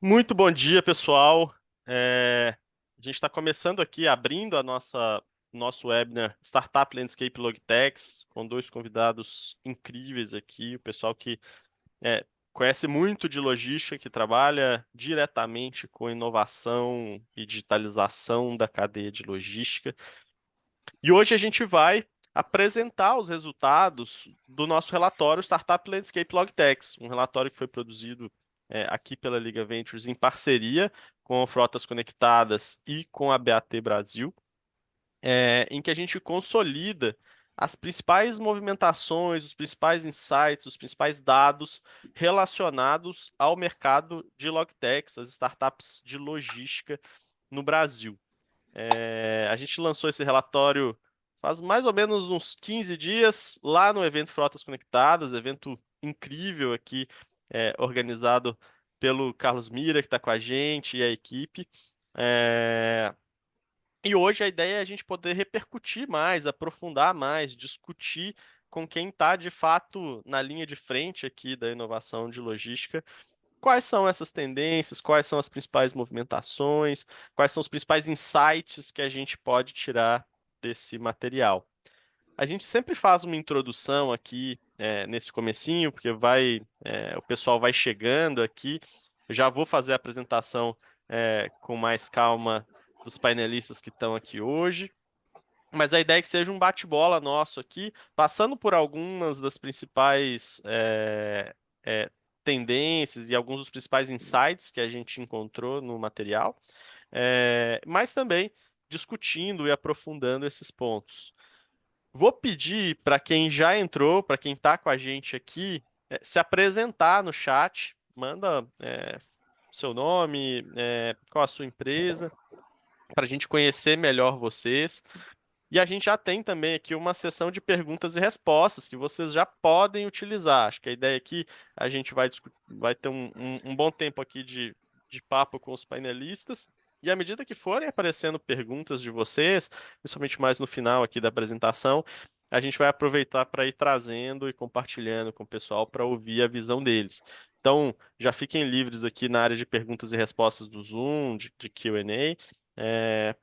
Muito bom dia, pessoal. A gente está começando aqui, abrindo nosso webinar Startup Landscape Logitechs, com dois convidados incríveis aqui, o pessoal que é, conhece muito de logística, que trabalha diretamente com inovação e digitalização da cadeia de logística. E hoje a gente vai apresentar os resultados do nosso relatório Startup Landscape Logitechs, um relatório que foi produzido aqui pela Liga Ventures em parceria com a Frotas Conectadas e com a BAT Brasil, em que a gente consolida as principais movimentações, os principais insights, os principais dados relacionados ao mercado de Logitechs, as startups de logística no Brasil. A gente lançou esse relatório faz mais ou menos uns 15 dias lá no evento Frotas Conectadas, evento incrível aqui, organizado pelo Carlos Mira, que está com a gente, e a equipe. É, e hoje a ideia é a gente poder repercutir mais, aprofundar mais, discutir com quem está de fato na linha de frente aqui da inovação de logística. Quais são essas tendências? Quais são as principais movimentações? Quais são os principais insights que a gente pode tirar desse material? A gente sempre faz uma introdução aqui nesse comecinho, porque o pessoal vai chegando aqui. Eu já vou fazer a apresentação com mais calma dos painelistas que estão aqui hoje. Mas a ideia é que seja um bate-bola nosso aqui, passando por algumas das principais é, tendências e alguns dos principais insights que a gente encontrou no material, mas também discutindo e aprofundando esses pontos. Vou pedir para quem já entrou, para quem está com a gente aqui, se apresentar no chat, manda seu nome, qual a sua empresa, para a gente conhecer melhor vocês. E a gente já tem também aqui uma sessão de perguntas e respostas que vocês já podem utilizar. Acho que a ideia aqui, a gente vai ter um bom tempo aqui de papo com os painelistas. E à medida que forem aparecendo perguntas de vocês, principalmente mais no final aqui da apresentação, a gente vai aproveitar para ir trazendo e compartilhando com o pessoal para ouvir a visão deles. Então, já fiquem livres aqui na área de perguntas e respostas do Zoom, de Q&A,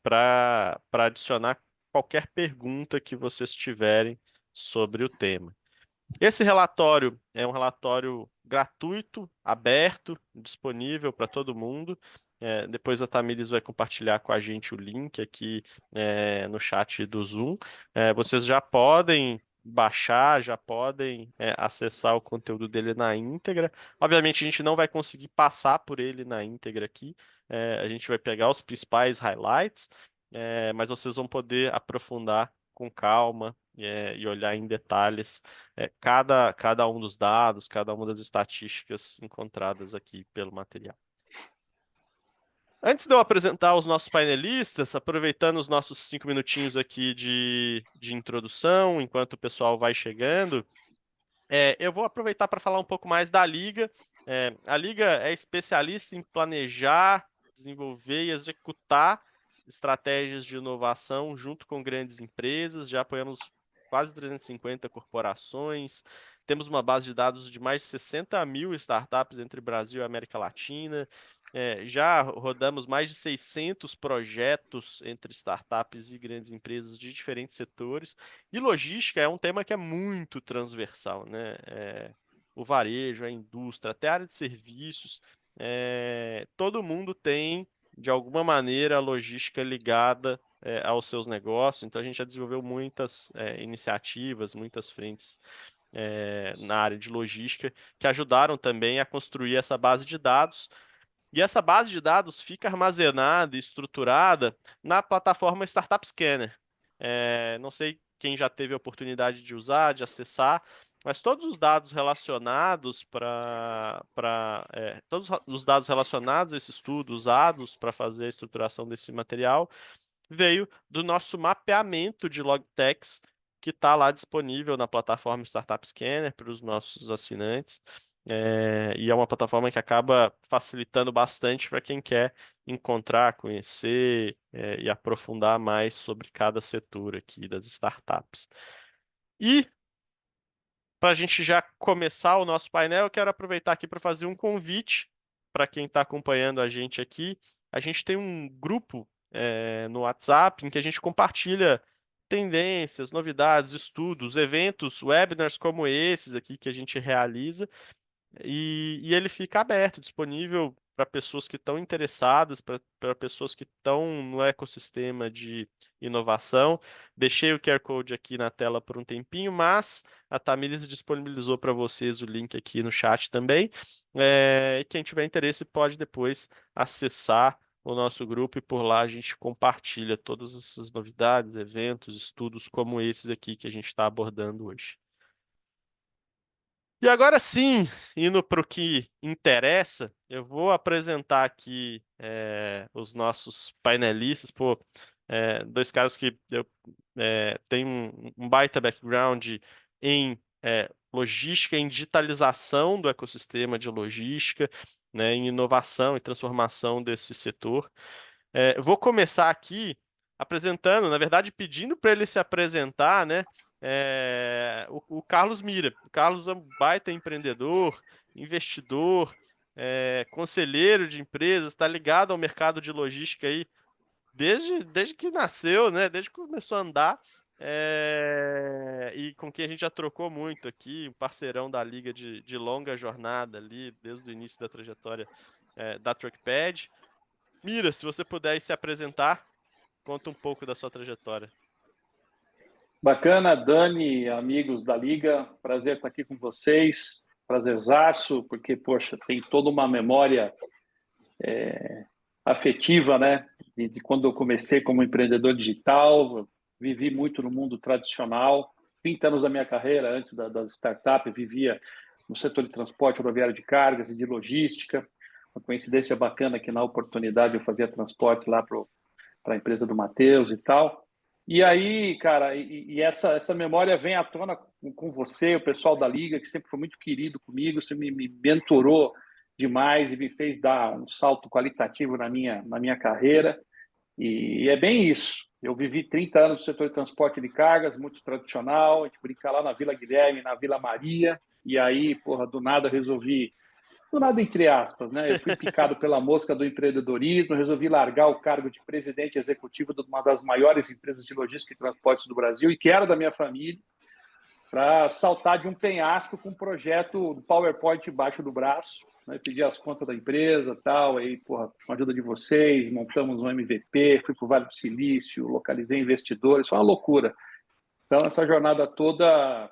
para adicionar qualquer pergunta que vocês tiverem sobre o tema. Esse relatório é um relatório gratuito, aberto, disponível para todo mundo. Depois a Tamires vai compartilhar com a gente o link aqui no chat do Zoom. Vocês já podem baixar, já podem acessar o conteúdo dele na íntegra. Obviamente a gente não vai conseguir passar por ele na íntegra aqui. A gente vai pegar os principais highlights, mas vocês vão poder aprofundar com calma e olhar em detalhes cada um dos dados, cada uma das estatísticas encontradas aqui pelo material. Antes de eu apresentar os nossos painelistas, aproveitando os nossos 5 minutinhos aqui de introdução, enquanto o pessoal vai chegando, eu vou aproveitar para falar um pouco mais da Liga. A Liga é especialista em planejar, desenvolver e executar estratégias de inovação junto com grandes empresas. Já apoiamos quase 350 corporações. Temos uma base de dados de mais de 60 mil startups entre Brasil e América Latina. Já rodamos mais de 600 projetos entre startups e grandes empresas de diferentes setores. E logística é um tema que é muito transversal, né? O varejo, a indústria, até a área de serviços, todo mundo tem, de alguma maneira, a logística ligada aos seus negócios. Então, a gente já desenvolveu muitas iniciativas, muitas frentes na área de logística que ajudaram também a construir essa base de dados. E essa base de dados fica armazenada e estruturada na plataforma Startup Scanner. Não sei quem já teve a oportunidade de usar, de acessar, mas todos os dados relacionados todos os dados relacionados a esse estudo, usados para fazer a estruturação desse material, veio do nosso mapeamento de logtechs, que está lá disponível na plataforma Startup Scanner para os nossos assinantes. E é uma plataforma que acaba facilitando bastante para quem quer encontrar, conhecer, e aprofundar mais sobre cada setor aqui das startups. E para a gente já começar o nosso painel, eu quero aproveitar aqui para fazer um convite para quem está acompanhando a gente tem um grupo no WhatsApp em que a gente compartilha tendências, novidades, estudos, eventos, webinars como esses aqui que a gente realiza. E ele fica aberto, disponível para pessoas que estão interessadas, para pessoas que estão no ecossistema de inovação. Deixei o QR Code aqui na tela por um tempinho, mas a Tamires disponibilizou para vocês o link aqui no chat também. E quem tiver interesse pode depois acessar o nosso grupo e por lá a gente compartilha todas essas novidades, eventos, estudos como esses aqui que a gente está abordando hoje. E agora sim, indo para o que interessa, eu vou apresentar aqui os nossos painelistas, pô, dois caras que eu tenho um baita background em logística, em digitalização do ecossistema de logística, né, em inovação e transformação desse setor. Eu vou começar aqui apresentando, na verdade, pedindo para ele se apresentar, né? O Carlos Mira. O Carlos é um baita empreendedor, investidor, conselheiro de empresas, está ligado ao mercado de logística aí desde que nasceu, né? Desde que começou a andar. E com quem a gente já trocou muito aqui, um parceirão da liga de longa jornada ali, desde o início da trajetória da Truckpad. Mira, se você puder se apresentar, conta um pouco da sua trajetória. Bacana, Dani, amigos da Liga, prazer estar aqui com vocês, prazerzaço, porque, poxa, tem toda uma memória afetiva, né, de quando eu comecei como empreendedor digital, vivi muito no mundo tradicional, 30 anos da minha carreira, antes das startups, vivia no setor de transporte rodoviário de cargas e de logística, uma coincidência bacana que na oportunidade eu fazia transportes lá para a empresa do Matheus e tal. E aí, cara, essa memória vem à tona com você, o pessoal da Liga, que sempre foi muito querido comigo, você me mentorou demais e me fez dar um salto qualitativo na minha carreira. E é bem isso. Eu vivi 30 anos no setor de transporte de cargas, muito tradicional, a gente brinca lá na Vila Guilherme, na Vila Maria, e aí, porra, do nada resolvi do nada entre aspas, né? Eu fui picado pela mosca do empreendedorismo, resolvi largar o cargo de presidente executivo de uma das maiores empresas de logística e transportes do Brasil e que era da minha família, para saltar de um penhasco com um projeto do PowerPoint embaixo do braço, né? Pedi as contas da empresa, tal, aí, porra, com a ajuda de vocês, montamos um MVP, fui para o Vale do Silício, localizei investidores, foi uma loucura. Então, essa jornada toda,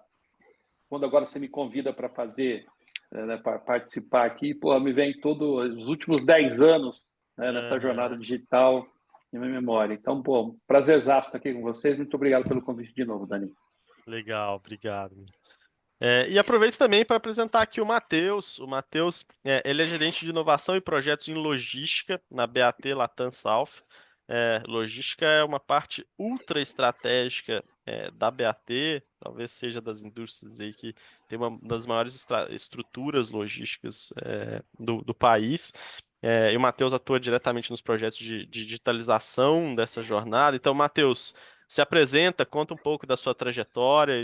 quando agora você me convida para fazer, né, para participar aqui, pô, me vem todos os últimos 10 anos, né, nessa jornada Aham. digital em minha memória. Então, pô, prazerzaço estar aqui com vocês. Muito obrigado pelo convite de novo, Dani. Legal, obrigado. E aproveito também para apresentar aqui o Matheus. O Matheus, ele é gerente de inovação e projetos em logística na BAT Latam South. Logística é uma parte ultra estratégica da BAT, talvez seja das indústrias aí que tem uma das maiores estruturas logísticas do país. E o Matheus atua diretamente nos projetos de digitalização dessa jornada. Então, Matheus, se apresenta, conta um pouco da sua trajetória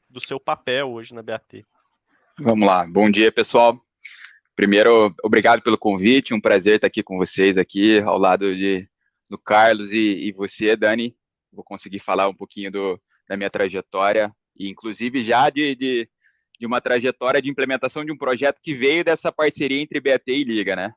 do seu papel hoje na BAT. Vamos lá. Bom dia, pessoal. Primeiro, obrigado pelo convite. Um prazer estar aqui com vocês, aqui ao lado do Carlos e você, Dani. Vou conseguir falar um pouquinho da minha trajetória, e inclusive já de uma trajetória de implementação de um projeto que veio dessa parceria entre BAT e Liga, né?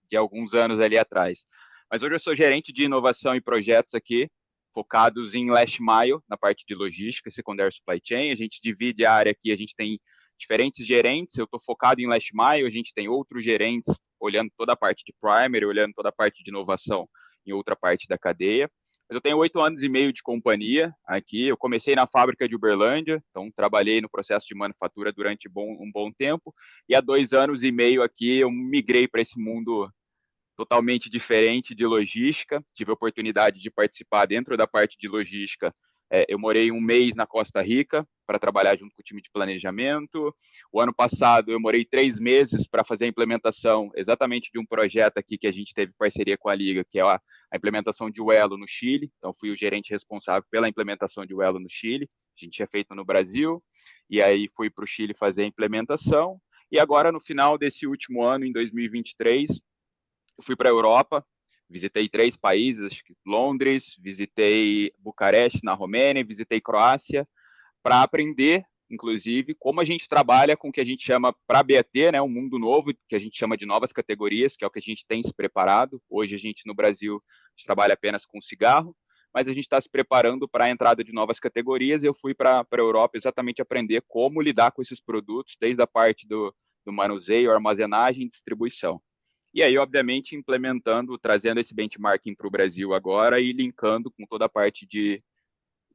De alguns anos ali atrás. Mas hoje eu sou gerente de inovação e projetos aqui, focados em last mile, na parte de logística, secondary supply chain. A gente divide a área aqui, a gente tem diferentes gerentes, eu estou focado em last mile, a gente tem outros gerentes olhando toda a parte de primary, olhando toda a parte de inovação em outra parte da cadeia. Mas eu tenho 8 anos e meio de companhia aqui, eu comecei na fábrica de Uberlândia, então trabalhei no processo de manufatura durante um bom tempo, e há 2 anos e meio aqui eu migrei para esse mundo totalmente diferente de logística. Tive a oportunidade de participar dentro da parte de logística. Eu morei um mês na Costa Rica para trabalhar junto com o time de planejamento. O ano passado eu morei 3 meses para fazer a implementação exatamente de um projeto aqui que a gente teve parceria com a Liga, que é a implementação de Uelo no Chile. Então fui o gerente responsável pela implementação de Uelo no Chile. A gente tinha feito no Brasil e aí fui para o Chile fazer a implementação. E agora, no final desse último ano, em 2023, eu fui para a Europa, visitei 3 países, Londres, visitei Bucareste, na Romênia, visitei Croácia, para aprender, inclusive, como a gente trabalha com o que a gente chama para a BAT, né, um mundo novo, que a gente chama de novas categorias, que é o que a gente tem se preparado. Hoje a gente, no Brasil, a gente trabalha apenas com cigarro, mas a gente está se preparando para a entrada de novas categorias. Eu fui para a Europa exatamente aprender como lidar com esses produtos, desde a parte do manuseio, armazenagem e distribuição. E aí, obviamente, implementando, trazendo esse benchmarking para o Brasil agora e linkando com toda a parte de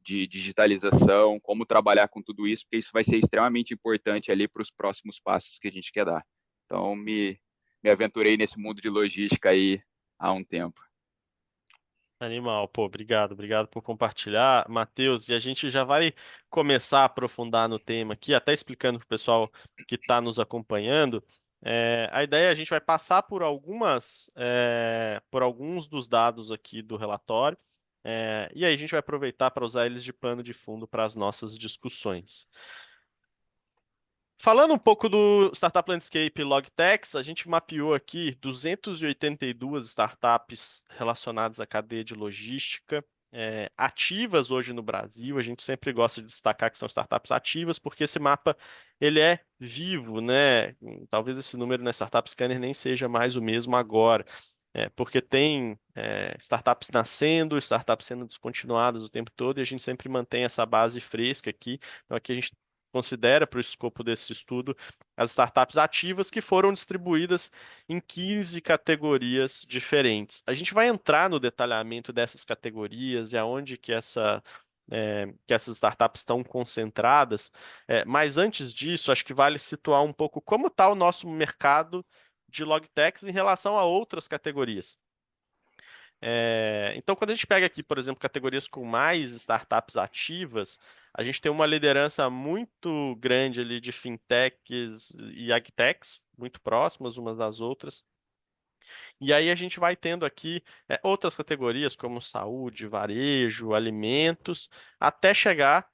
digitalização, como trabalhar com tudo isso, porque isso vai ser extremamente importante ali para os próximos passos que a gente quer dar. Então, me aventurei nesse mundo de logística aí há um tempo. Animal, pô, obrigado por compartilhar, Matheus. E a gente já vai começar a aprofundar no tema aqui, até explicando para o pessoal que está nos acompanhando. A ideia é a gente vai passar por por alguns dos dados aqui do relatório, e aí a gente vai aproveitar para usar eles de pano de fundo para as nossas discussões. Falando um pouco do Startup Landscape Logtex, a gente mapeou aqui 282 startups relacionadas à cadeia de logística, ativas hoje no Brasil. A gente sempre gosta de destacar que são startups ativas, porque esse mapa ele é vivo, né? Talvez esse número na Startup Scanner nem seja mais o mesmo agora. Porque tem startups nascendo, startups sendo descontinuadas o tempo todo, e a gente sempre mantém essa base fresca aqui. Então, aqui a gente considera para o escopo desse estudo as startups ativas que foram distribuídas em 15 categorias diferentes. A gente vai entrar no detalhamento dessas categorias e aonde que essas startups estão concentradas, mas antes disso, acho que vale situar um pouco como está o nosso mercado de logtechs em relação a outras categorias. Então, quando a gente pega aqui, por exemplo, categorias com mais startups ativas, a gente tem uma liderança muito grande ali de fintechs e agtechs, muito próximas umas das outras. E aí a gente vai tendo aqui outras categorias como saúde, varejo, alimentos, até chegar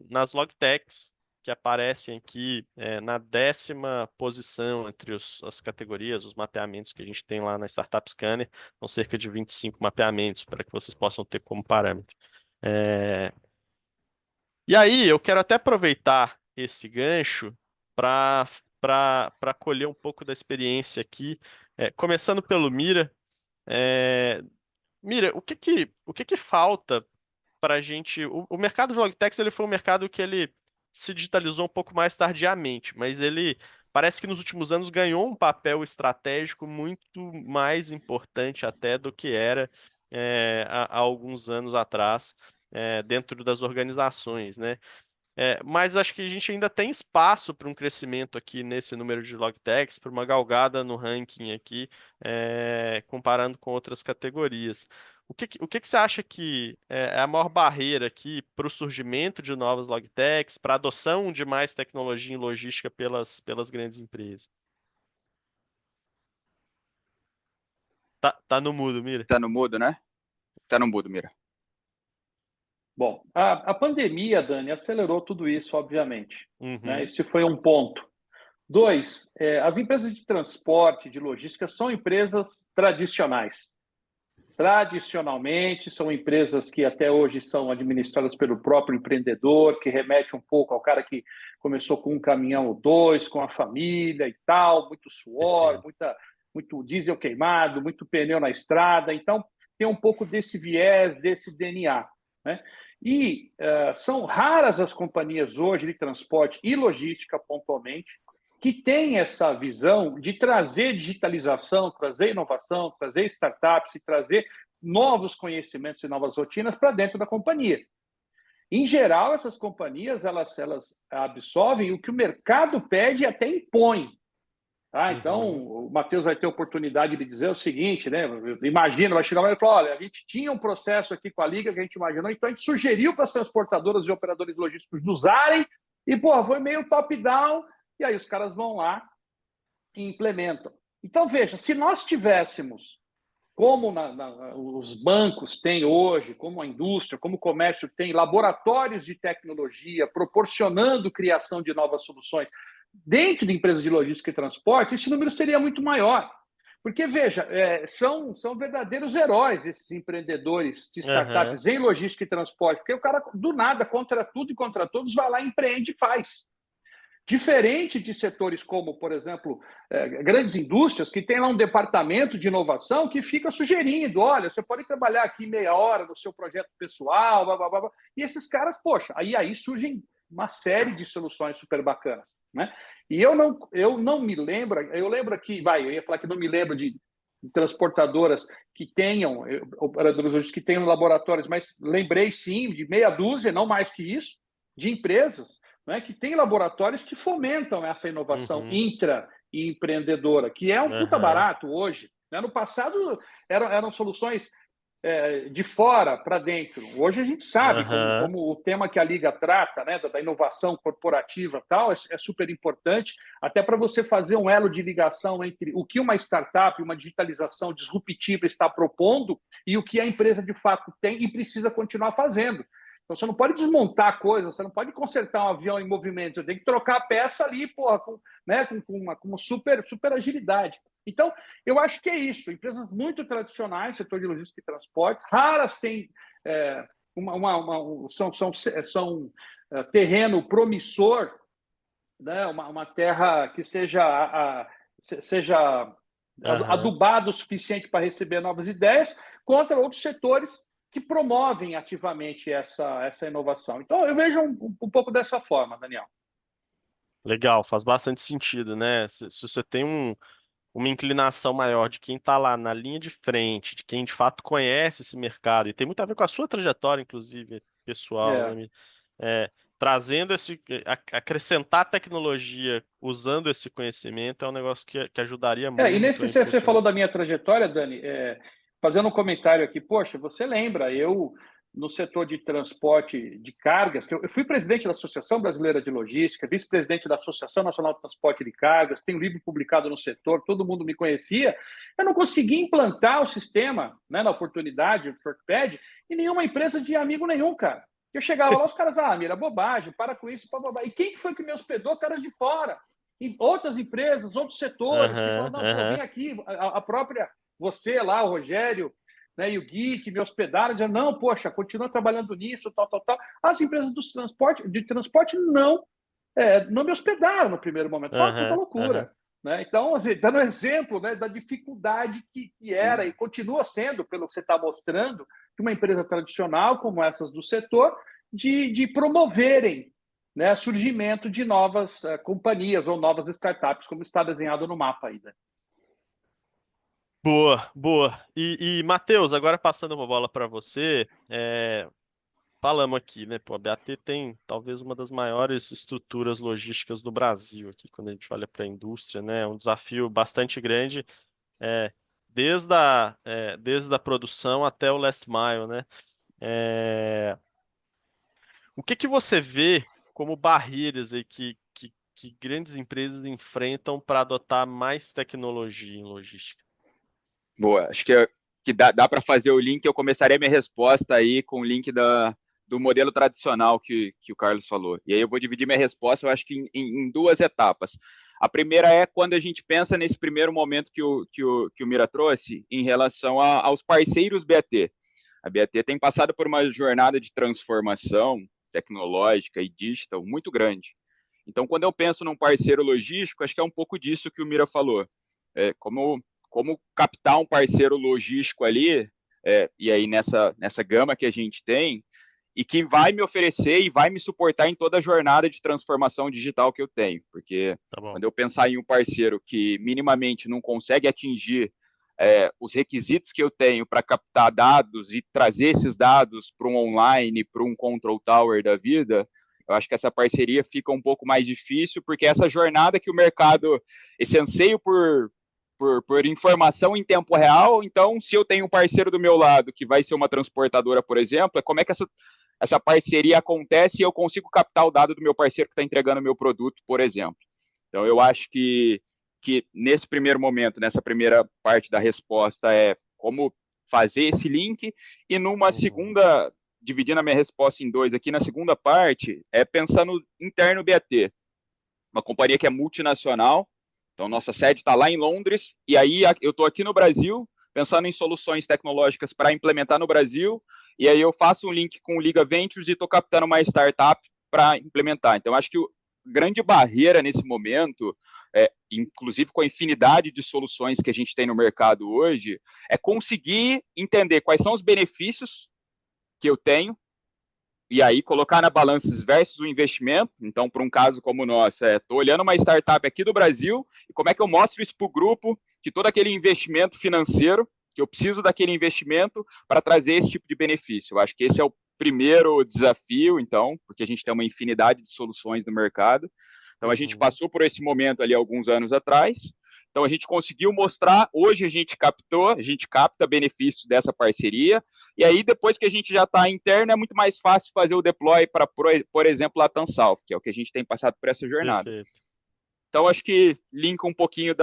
nas logtechs, que aparecem aqui na 10ª posição entre as categorias, os mapeamentos que a gente tem lá na Startup Scanner, são cerca de 25 mapeamentos, para que vocês possam ter como parâmetro. E aí, eu quero até aproveitar esse gancho para colher um pouco da experiência aqui, começando pelo Mira. É, Mira, o que que falta para a gente? O mercado de logtechs ele foi um mercado que ele se digitalizou um pouco mais tardiamente, mas ele parece que nos últimos anos ganhou um papel estratégico muito mais importante até do que era há alguns anos atrás, dentro das organizações, né? Mas acho que a gente ainda tem espaço para um crescimento aqui nesse número de logtechs, para uma galgada no ranking aqui, comparando com outras categorias. O que que você acha que é a maior barreira aqui para o surgimento de novas logtechs, para a adoção de mais tecnologia em logística pelas grandes empresas? Tá no mudo, Mira. Tá no mudo, né? Tá no mudo, Mira. Bom, a pandemia, Dani, acelerou tudo isso, obviamente. Né? Uhum, Esse foi um ponto. Dois, as empresas de transporte, de logística, são empresas tradicionais. Tradicionalmente, são empresas que até hoje são administradas pelo próprio empreendedor, que remete um pouco ao cara que começou com um caminhão ou dois, com a família e tal, muito suor, perfeito. muito diesel queimado, muito pneu na estrada. Então, tem um pouco desse viés, desse DNA. Né? E são raras as companhias hoje de transporte e logística, pontualmente, que têm essa visão de trazer digitalização, trazer inovação, trazer startups e trazer novos conhecimentos e novas rotinas para dentro da companhia. Em geral, essas companhias elas absorvem o que o mercado pede e até impõe. Tá? Então, Uhum, o Matheus vai ter a oportunidade de dizer o seguinte, né? Imagina, vai chegar lá e falar, olha, a gente tinha um processo aqui com a Liga que a gente imaginou, então a gente sugeriu para as transportadoras e operadores logísticos usarem, e, pô, foi meio top-down, e aí os caras vão lá e implementam. Então, veja, se nós tivéssemos, como os bancos têm hoje, como a indústria, como o comércio tem, laboratórios de tecnologia proporcionando criação de novas soluções, dentro de empresas de logística e transporte, esse número seria muito maior. Porque, veja, são verdadeiros heróis esses empreendedores de startups em logística e transporte, porque o cara, do nada, contra tudo e contra todos, vai lá, empreende e faz. Diferente de setores como, por exemplo, grandes indústrias, que tem lá um departamento de inovação que fica sugerindo, olha, você pode trabalhar aqui meia hora no seu projeto pessoal, blá, blá, blá, blá. E esses caras, poxa, aí surgem uma série de soluções super bacanas, né? E eu não me lembro, eu lembro aqui, eu ia falar que não me lembro de transportadoras que tenham, operadores que tenham laboratórios, mas lembrei sim de meia dúzia, não mais que isso, de empresas, né, que tem laboratórios que fomentam essa inovação intra e empreendedora, que é um puta barato hoje. Né? No passado eram soluções de fora para dentro. Hoje a gente sabe como o tema que a Liga trata, né, da inovação corporativa e tal, é super importante, até para você fazer um elo de ligação entre o que uma startup, uma digitalização disruptiva está propondo e o que a empresa de fato tem e precisa continuar fazendo. Então, você não pode desmontar coisas, você não pode consertar um avião em movimento, você tem que trocar a peça ali, porra, com uma super agilidade. Então, eu acho que é isso. Empresas muito tradicionais, setor de logística e transportes, raras têm são terreno promissor, né? Uma terra que seja adubada o suficiente para receber novas ideias, contra outros setores que promovem ativamente essa inovação. Então, eu vejo um pouco dessa forma, Daniel. Legal, faz bastante sentido, né? Se você tem uma inclinação maior de quem está lá na linha de frente, de quem de fato conhece esse mercado, e tem muito a ver com a sua trajetória, inclusive, pessoal, né? Trazendo acrescentar tecnologia usando esse conhecimento é um negócio que ajudaria muito. E nesse você falou da minha trajetória, Dani, fazendo um comentário aqui, poxa, você lembra, eu no setor de transporte de cargas, que eu fui presidente da Associação Brasileira de Logística, vice-presidente da Associação Nacional de Transporte de Cargas, tenho livro publicado no setor, todo mundo me conhecia, eu não consegui implantar o sistema, né, na oportunidade, o Shortpad, em nenhuma empresa de amigo nenhum, cara. Eu chegava lá, os caras, mira, bobagem, para com isso, E quem que foi que me hospedou? Caras de fora. Em outras empresas, outros setores, que falam, não, vem aqui, a própria, você lá, o Rogério, né, e o Gui, que me hospedaram, dizendo, não, poxa, continua trabalhando nisso, tal. As empresas de transporte não me hospedaram no primeiro momento. Foi uma loucura. Né? Então, dando exemplo, né, da dificuldade que era e continua sendo, pelo que você está mostrando, de uma empresa tradicional como essas do setor, de promoverem, né, surgimento de novas companhias ou novas startups, como está desenhado no mapa aí. Né? Boa. E Matheus, agora passando uma bola para você, falamos aqui, né? Pô, a BAT tem talvez uma das maiores estruturas logísticas do Brasil aqui, quando a gente olha para a indústria, né? É um desafio bastante grande, desde a produção até o last mile, né? O que você vê como barreiras aí que grandes empresas enfrentam para adotar mais tecnologia em logística? Boa, acho que dá para fazer o link. Eu começaria minha resposta aí com o link do modelo tradicional que o Carlos falou. E aí eu vou dividir minha resposta, eu acho que em duas etapas. A primeira é quando a gente pensa nesse primeiro momento que o Mira trouxe em relação aos parceiros BAT. A BAT tem passado por uma jornada de transformação tecnológica e digital muito grande. Então, quando eu penso num parceiro logístico, acho que é um pouco disso que o Mira falou. Como captar um parceiro logístico ali, e aí nessa gama que a gente tem, e que vai me oferecer e vai me suportar em toda a jornada de transformação digital que eu tenho. Porque quando eu pensar em um parceiro que minimamente não consegue atingir os requisitos que eu tenho para captar dados e trazer esses dados para um online, para um control tower da vida, eu acho que essa parceria fica um pouco mais difícil, porque essa jornada que o mercado, esse anseio por informação em tempo real, então, se eu tenho um parceiro do meu lado que vai ser uma transportadora, por exemplo, como é que essa parceria acontece e eu consigo captar o dado do meu parceiro que está entregando o meu produto, por exemplo. Então, eu acho que nesse primeiro momento, nessa primeira parte da resposta é como fazer esse link, e numa segunda, dividindo a minha resposta em dois aqui, na segunda parte, é pensar no interno BAT. uma companhia que é multinacional, então nossa sede está lá em Londres, e aí eu estou aqui no Brasil, pensando em soluções tecnológicas para implementar no Brasil, e aí eu faço um link com o Liga Ventures e estou captando uma startup para implementar. Então, acho que a grande barreira nesse momento, inclusive com a infinidade de soluções que a gente tem no mercado hoje, é conseguir entender quais são os benefícios que eu tenho, e aí colocar na balança versus o investimento. Então, para um caso como o nosso, estou olhando uma startup aqui do Brasil, e como é que eu mostro isso para o grupo, que todo aquele investimento financeiro, que eu preciso daquele investimento para trazer esse tipo de benefício. Eu acho que esse é o primeiro desafio, então, porque a gente tem uma infinidade de soluções no mercado. Então, a gente passou por esse momento ali alguns anos atrás. Então, a gente conseguiu mostrar, hoje a gente capta benefício dessa parceria, e aí depois que a gente já está interno, é muito mais fácil fazer o deploy para, por exemplo, a Tansalf, que é o que a gente tem passado por essa jornada. Perfeito. Então, acho que linka um pouquinho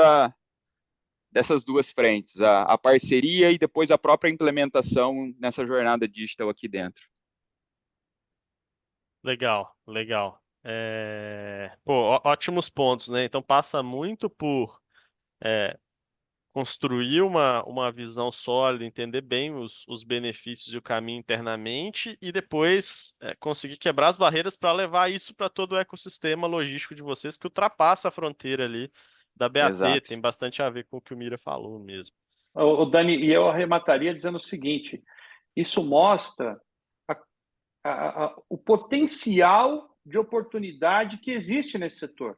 dessas duas frentes, a parceria e depois a própria implementação nessa jornada digital aqui dentro. Legal, legal. Pô, ótimos pontos, né? Então passa muito por construir uma visão sólida, entender bem os benefícios e o caminho internamente e depois conseguir quebrar as barreiras para levar isso para todo o ecossistema logístico de vocês que ultrapassa a fronteira ali da BAT. Exato. Tem bastante a ver com o que o Mira falou mesmo. O Dani, e eu arremataria dizendo o seguinte: isso mostra o potencial de oportunidade que existe nesse setor.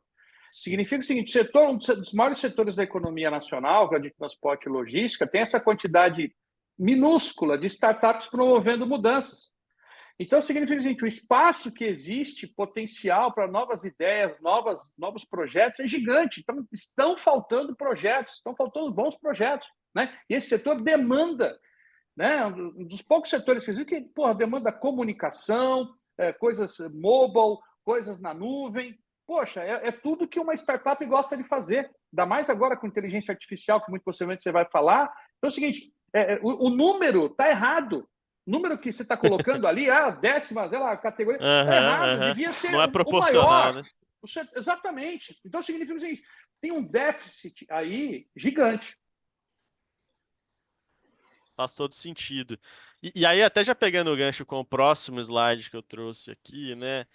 Sim. Significa o seguinte: um dos maiores setores da economia nacional, que é de transporte e logística, tem essa quantidade minúscula de startups promovendo mudanças. Então, significa o seguinte: o espaço que existe, potencial para novas ideias, novos projetos, é gigante. Então, estão faltando projetos, estão faltando bons projetos, né? E esse setor demanda, né? Um dos poucos setores que existe que, demanda comunicação, coisas mobile, coisas na nuvem. Poxa, é tudo que uma startup gosta de fazer. Ainda mais agora com inteligência artificial, que muito possivelmente você vai falar. Então é o seguinte, o número está errado. O número que você está colocando ali, a 10ª, sei lá, categoria, está errado. Devia ser não é o proporcional, maior. né? Exatamente. Então significa o seguinte, tem um déficit aí gigante. Faz todo sentido. E aí, até já pegando o gancho com o próximo slide que eu trouxe aqui, né?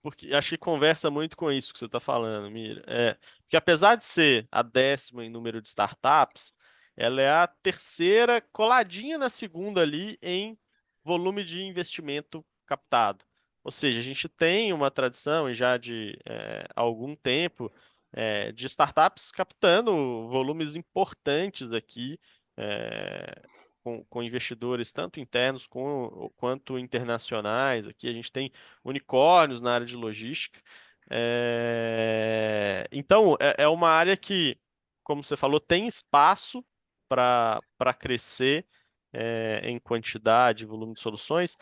Porque acho que conversa muito com isso que você está falando, Mira. Porque apesar de ser a 10ª em número de startups, ela é a terceira coladinha na segunda ali em volume de investimento captado. Ou seja, a gente tem uma tradição e já de algum tempo de startups captando volumes importantes aqui com investidores tanto internos quanto internacionais. Aqui a gente tem unicórnios na área de logística. Então, é uma área que, como você falou, tem espaço para crescer em quantidade, volume de soluções.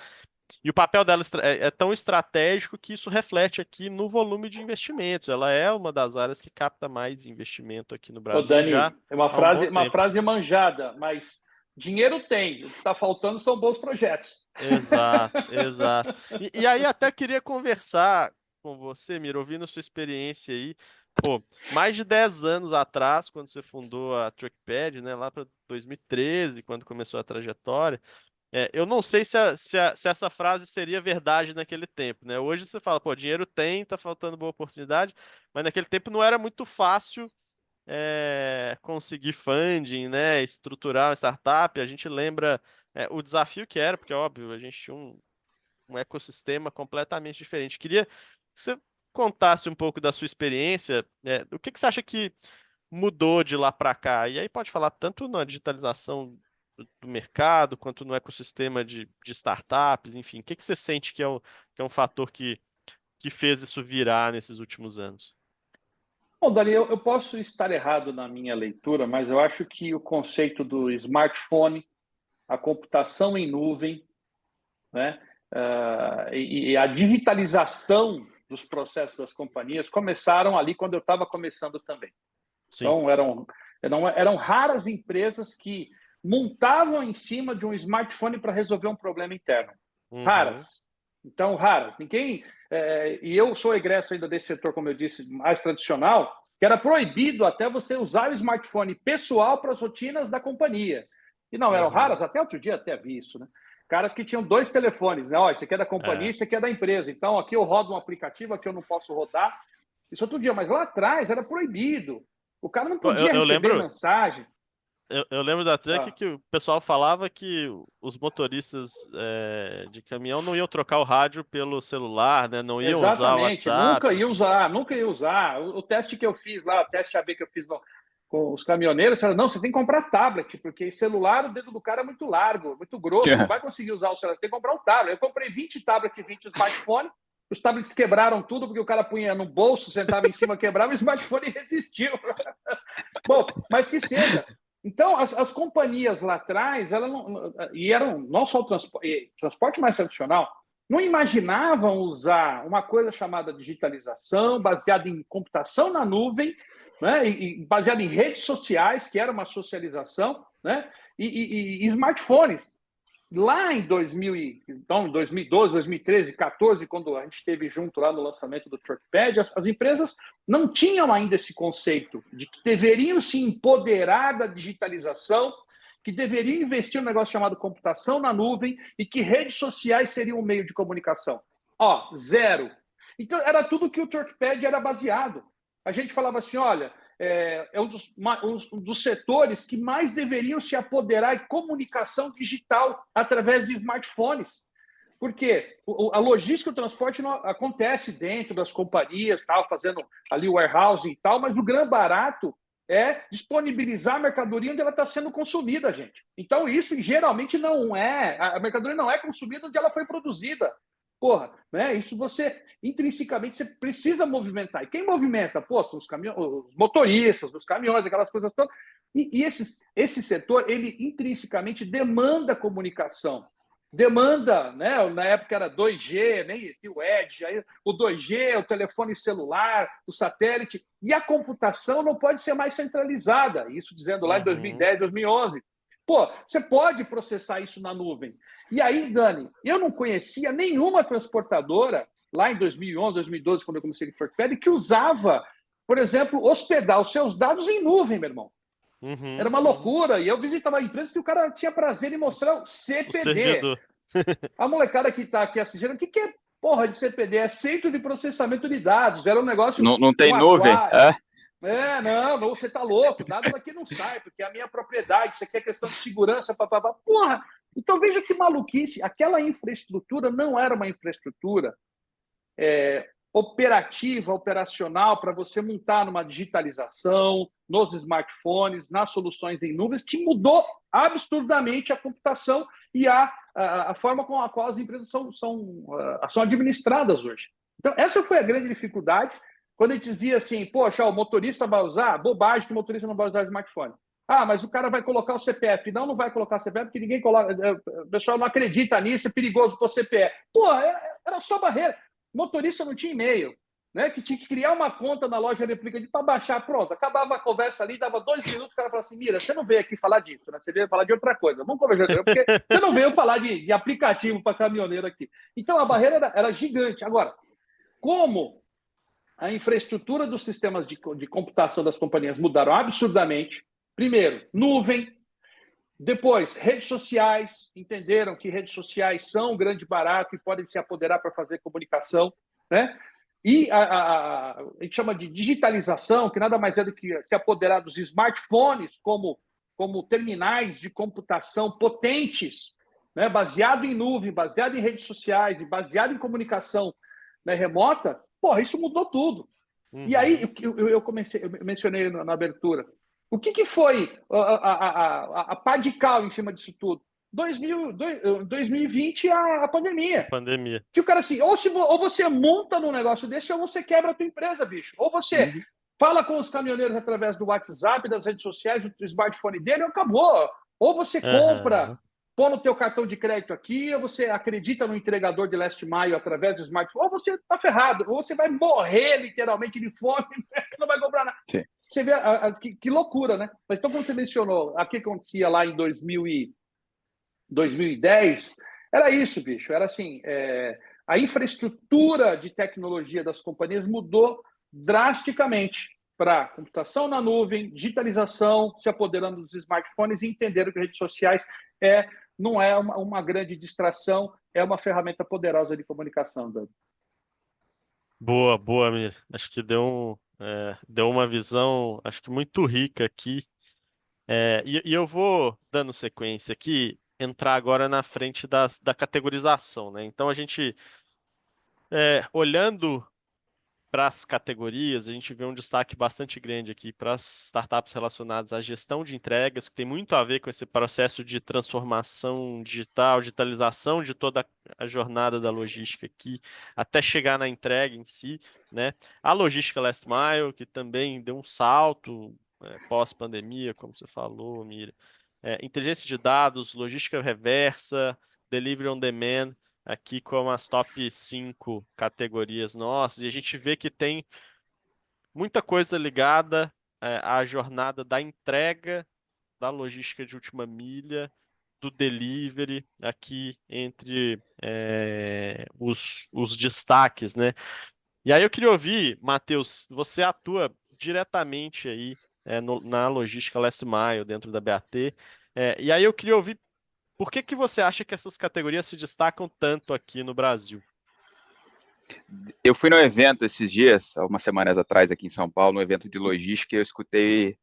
E o papel dela é tão estratégico que isso reflete aqui no volume de investimentos. Ela é uma das áreas que capta mais investimento aqui no Ô, Brasil já Dani, é uma há um bom uma tempo. frase manjada, mas dinheiro tem. O que está faltando são bons projetos. Exato, exato. E aí até queria conversar com você, Miro, ouvindo sua experiência aí. Pô, mais de 10 anos atrás, quando você fundou a Truckpad, né, lá para 2013, quando começou a trajetória, eu não sei se essa frase seria verdade naquele tempo, né? Hoje você fala, pô, dinheiro tem, tá faltando boa oportunidade, mas naquele tempo não era muito fácil conseguir funding, né? Estruturar uma startup. A gente lembra o desafio que era, porque, óbvio, a gente tinha um ecossistema completamente diferente. Queria que você contasse um pouco da sua experiência, o que que você acha que mudou de lá para cá? E aí pode falar tanto na digitalização do mercado, quanto no ecossistema de startups, enfim. O que que você sente que é um fator que fez isso virar nesses últimos anos? Bom, Dani, eu posso estar errado na minha leitura, mas eu acho que o conceito do smartphone, a computação em nuvem, né, e a digitalização dos processos das companhias começaram ali quando eu estava começando também. Sim. Então, eram raras empresas que montavam em cima de um smartphone para resolver um problema interno. Uhum. Raras. Então, raras. Ninguém... e eu sou egresso ainda desse setor, como eu disse, mais tradicional, que era proibido até você usar o smartphone pessoal para as rotinas da companhia. E não eram raras, até outro dia até vi isso, né? Caras que tinham 2 telefones, né? Ó, esse aqui é da companhia, esse aqui é da empresa. Então, aqui eu rodo um aplicativo, aqui eu não posso rodar. Isso outro dia, mas lá atrás era proibido. O cara não podia receber mensagem. Eu lembro da Truck que o pessoal falava que os motoristas de caminhão não iam trocar o rádio pelo celular, né? Não iam usar o WhatsApp. Nunca ia usar. O teste que eu fiz lá, o teste AB que eu fiz com os caminhoneiros, falaram, não, você tem que comprar tablet, porque celular, o dedo do cara é muito largo, muito grosso, não vai conseguir usar o celular, você tem que comprar um tablet. Eu comprei 20 tablets e 20 smartphones, os tablets quebraram tudo, porque o cara punha no bolso, sentava em cima, quebrava, e o smartphone resistiu. Bom, mas que seja. Então, as companhias lá atrás, e eram não só o transporte mais tradicional, não imaginavam usar uma coisa chamada digitalização, baseada em computação na nuvem, né, e baseada em redes sociais, que era uma socialização, né, e smartphones. Lá em 2012, 2013, 2014, quando a gente esteve junto lá no lançamento do Truckpad, as empresas não tinham ainda esse conceito de que deveriam se empoderar da digitalização, que deveriam investir num negócio chamado computação na nuvem e que redes sociais seriam um meio de comunicação. Ó, zero. Então, era tudo que o Truckpad era baseado. A gente falava assim, olha, é um dos setores que mais deveriam se apoderar de comunicação digital através de smartphones. Porque a logística e o transporte não acontece dentro das companhias, tal, fazendo ali o warehousing e tal, mas o grande barato é disponibilizar a mercadoria onde ela está sendo consumida, gente. Então, isso geralmente não é... A mercadoria não é consumida onde ela foi produzida. Porra, né? Isso você, intrinsecamente, você precisa movimentar. E quem movimenta? Pô, são os motoristas dos caminhões, aquelas coisas todas. E esse setor, ele intrinsecamente demanda comunicação. Demanda, né? Na época era 2G, nem o Edge, aí o 2G, o telefone celular, o satélite. E a computação não pode ser mais centralizada. Isso dizendo lá em 2010, 2011. Pô, você pode processar isso na nuvem. E aí, Dani, eu não conhecia nenhuma transportadora, lá em 2011, 2012, quando eu comecei com o Truckpad, que usava, por exemplo, hospedar os seus dados em nuvem, meu irmão. Era uma loucura. E eu visitava empresas que o cara tinha prazer em mostrar o CPD. A molecada que está aqui assistindo, o que é porra de CPD? É Centro de Processamento de Dados. Era um negócio... Não tem nuvem, não, você está louco, nada daqui não sai, porque é a minha propriedade, isso aqui é questão de segurança, papapá. Porra! Então veja que maluquice, aquela infraestrutura não era uma infraestrutura operativa, operacional, para você montar numa digitalização, nos smartphones, nas soluções em nuvens, que mudou absurdamente a computação e a forma com a qual as empresas são administradas hoje. Então, essa foi a grande dificuldade. Quando a gente dizia assim, poxa, o motorista vai usar, bobagem que o motorista não vai usar o smartphone. Ah, mas o cara vai colocar o CPF. Não vai colocar o CPF porque ninguém coloca. O pessoal não acredita nisso, é perigoso pôr CPF. Pô, era só barreira. O motorista não tinha e-mail, né? Que tinha que criar uma conta na loja Replica para baixar. Pronto, acabava a conversa ali, dava 2 minutos, o cara falava assim, Mira, você não veio aqui falar disso, né? Você veio falar de outra coisa. Vamos conversar, porque você não veio falar de aplicativo para caminhoneiro aqui. Então, a barreira era gigante. Agora, como a infraestrutura dos sistemas de computação das companhias mudaram absurdamente. Primeiro, nuvem. Depois, redes sociais. Entenderam que redes sociais são um grande barato e podem se apoderar para fazer comunicação, né? E a gente chama de digitalização, que nada mais é do que se apoderar dos smartphones como terminais de computação potentes, né? Baseado em nuvem, baseado em redes sociais e baseado em comunicação, né, remota. Porra, isso mudou tudo. E aí, eu mencionei na abertura, o que foi a pá de cal em cima disso tudo? 2020, a pandemia. Que o cara assim, ou você monta num negócio desse, ou você quebra a tua empresa, bicho. Ou você fala com os caminhoneiros através do WhatsApp, das redes sociais, do smartphone dele, acabou. Ou você compra... põe no teu cartão de crédito aqui, ou você acredita no entregador de last mile através do smartphone, ou você está ferrado, ou você vai morrer literalmente de fome, não vai comprar nada. Sim. Você vê que loucura, né? Mas então, como você mencionou, o que acontecia lá em 2010, era isso, bicho. Era assim, a infraestrutura de tecnologia das companhias mudou drasticamente para computação na nuvem, digitalização, se apoderando dos smartphones e entenderam que redes sociais não é uma grande distração, é uma ferramenta poderosa de comunicação, Dani. Boa, Mir. Acho que deu uma visão, acho que muito rica aqui. E eu vou, dando sequência aqui, entrar agora na frente da categorização, né? Então, a gente, olhando para as categorias, a gente vê um destaque bastante grande aqui para as startups relacionadas à gestão de entregas, que tem muito a ver com esse processo de transformação digital, digitalização de toda a jornada da logística aqui, até chegar na entrega em si, né? A logística last mile, que também deu um salto, pós-pandemia, como você falou, Mira. Inteligência de dados, logística reversa, delivery on demand, aqui como as top 5 categorias nossas, e a gente vê que tem muita coisa ligada à jornada da entrega, da logística de última milha, do delivery, aqui entre os destaques, né? E aí eu queria ouvir, Matheus, você atua diretamente aí na logística last mile dentro da BAT, e aí eu queria ouvir por que você acha que essas categorias se destacam tanto aqui no Brasil? Eu fui no evento esses dias, algumas semanas atrás, aqui em São Paulo, no evento de logística, e eu escutei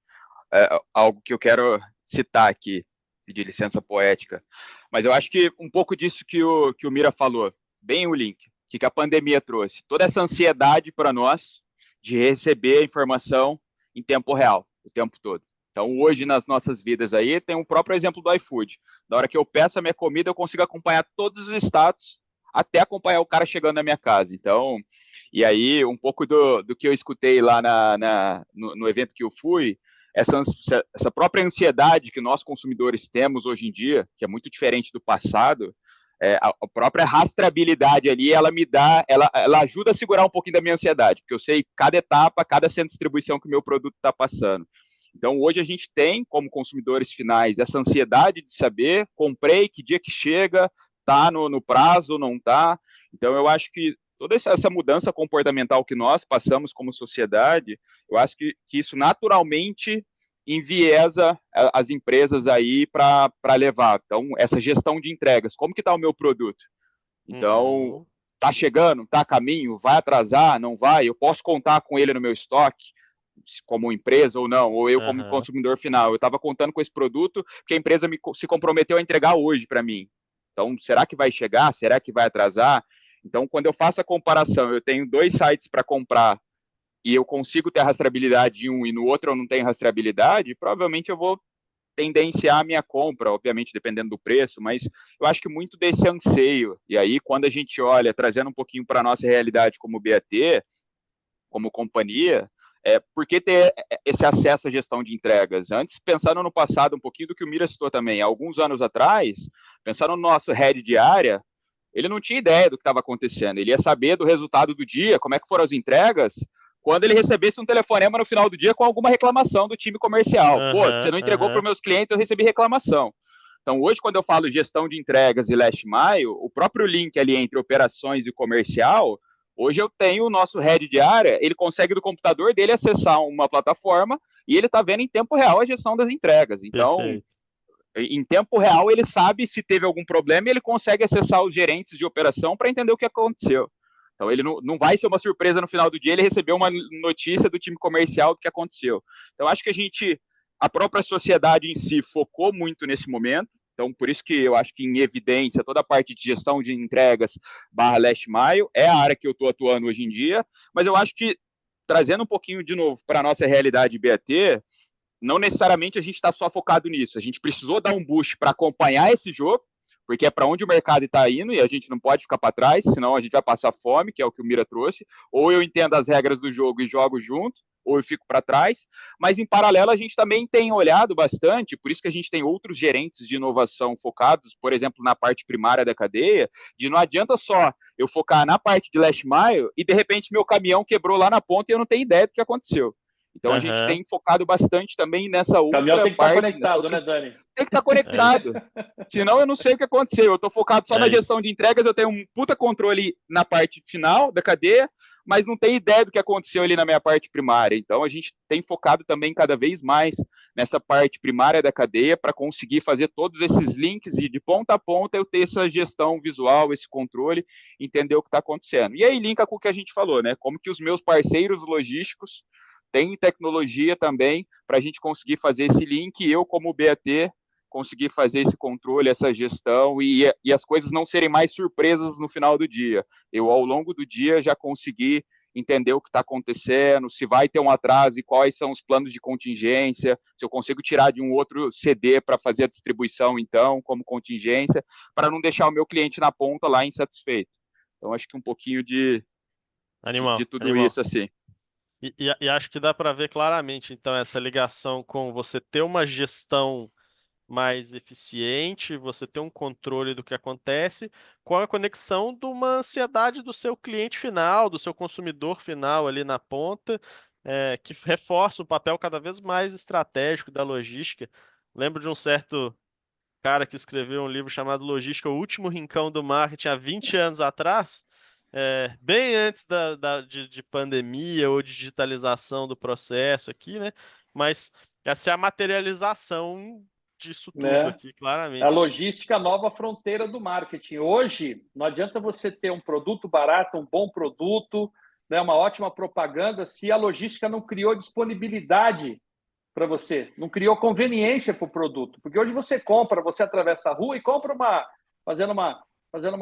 algo que eu quero citar aqui, pedir licença poética. Mas eu acho que um pouco disso que o Mira falou, bem o link, que a pandemia trouxe. Toda essa ansiedade para nós de receber a informação em tempo real, o tempo todo. Então, hoje, nas nossas vidas aí, tem um próprio exemplo do iFood. Da hora que eu peço a minha comida, eu consigo acompanhar todos os status, até acompanhar o cara chegando na minha casa. Então, e aí, um pouco do que eu escutei lá no evento que eu fui, essa própria ansiedade que nós consumidores temos hoje em dia, que é muito diferente do passado, a própria rastreabilidade ali, ela ajuda a segurar um pouquinho da minha ansiedade, porque eu sei cada etapa, cada centro de distribuição que o meu produto está passando. Então, hoje a gente tem, como consumidores finais, essa ansiedade de saber, comprei, que dia que chega, está no prazo, não está. Então, eu acho que toda essa mudança comportamental que nós passamos como sociedade, eu acho que isso naturalmente enviesa as empresas aí para levar. Então, essa gestão de entregas, como que está o meu produto? Então, está chegando, está a caminho, vai atrasar, não vai? Eu posso contar com ele no meu estoque? Como empresa ou não, ou eu como consumidor final, eu estava contando com esse produto que a empresa se comprometeu a entregar hoje para mim. Então, será que vai chegar? Será que vai atrasar? Então, quando eu faço a comparação, eu tenho 2 sites para comprar e eu consigo ter a rastreabilidade em um e no outro eu não tenho rastreabilidade, provavelmente eu vou tendenciar a minha compra, obviamente dependendo do preço, mas eu acho que muito desse anseio. E aí, quando a gente olha, trazendo um pouquinho para a nossa realidade como BAT, como companhia, por que ter esse acesso à gestão de entregas? Antes, pensando no passado, um pouquinho do que o Mira citou também, alguns anos atrás, pensando no nosso head de área, ele não tinha ideia do que estava acontecendo, ele ia saber do resultado do dia, como é que foram as entregas, quando ele recebesse um telefonema no final do dia com alguma reclamação do time comercial. Pô, você não entregou para os meus clientes, eu recebi reclamação. Então, hoje, quando eu falo gestão de entregas e last mile, o próprio link ali entre operações e comercial, hoje eu tenho o nosso head de área, ele consegue do computador dele acessar uma plataforma e ele está vendo em tempo real a gestão das entregas. Então, em tempo real, ele sabe se teve algum problema e ele consegue acessar os gerentes de operação para entender o que aconteceu. Então, ele não vai ser uma surpresa no final do dia ele receber uma notícia do time comercial do que aconteceu. Então, acho que a própria sociedade em si focou muito nesse momento. Então, por isso que eu acho que em evidência, toda a parte de gestão de entregas / last mile é a área que eu estou atuando hoje em dia, mas eu acho que, trazendo um pouquinho de novo para a nossa realidade BAT, não necessariamente a gente está só focado nisso, a gente precisou dar um boost para acompanhar esse jogo, porque é para onde o mercado está indo e a gente não pode ficar para trás, senão a gente vai passar fome, que é o que o Mira trouxe, ou eu entendo as regras do jogo e jogo junto, ou eu fico para trás, mas em paralelo a gente também tem olhado bastante, por isso que a gente tem outros gerentes de inovação focados, por exemplo, na parte primária da cadeia, de não adianta só eu focar na parte de last mile e de repente meu caminhão quebrou lá na ponta e eu não tenho ideia do que aconteceu. Então, a gente tem focado bastante também nessa outra parte. O caminhão tem que estar conectado, outra... né, Dani? Tem que estar conectado. Senão, eu não sei o que aconteceu. Eu estou focado só na gestão de entregas, eu tenho um puta controle na parte final da cadeia, mas não tenho ideia do que aconteceu ali na minha parte primária. Então, a gente tem focado também cada vez mais nessa parte primária da cadeia para conseguir fazer todos esses links e de ponta a ponta eu ter essa gestão visual, esse controle, entender o que está acontecendo. E aí linka com o que a gente falou, né? Como que os meus parceiros logísticos têm tecnologia também para a gente conseguir fazer esse link e eu, como BAT, conseguir fazer esse controle, essa gestão e as coisas não serem mais surpresas no final do dia. Eu, ao longo do dia, já consegui entender o que está acontecendo, se vai ter um atraso e quais são os planos de contingência, se eu consigo tirar de um outro CD para fazer a distribuição, então, como contingência, para não deixar o meu cliente na ponta lá insatisfeito. Então, acho que um pouquinho de tudo isso, assim. E acho que dá para ver claramente, então, essa ligação com você ter uma gestão mais eficiente, você ter um controle do que acontece, com a conexão de uma ansiedade do seu cliente final, do seu consumidor final ali na ponta, que reforça o papel cada vez mais estratégico da logística. Lembro de um certo cara que escreveu um livro chamado Logística, o Último Rincão do Marketing, há 20 anos atrás, bem antes de pandemia ou digitalização do processo aqui, né? Mas essa é a materialização disso tudo aqui, claramente. A logística, a nova fronteira do marketing. Hoje, não adianta você ter um produto barato, um bom produto, né, uma ótima propaganda, se a logística não criou disponibilidade para você, não criou conveniência para o produto. Porque hoje você compra, você atravessa a rua e compra fazendo uma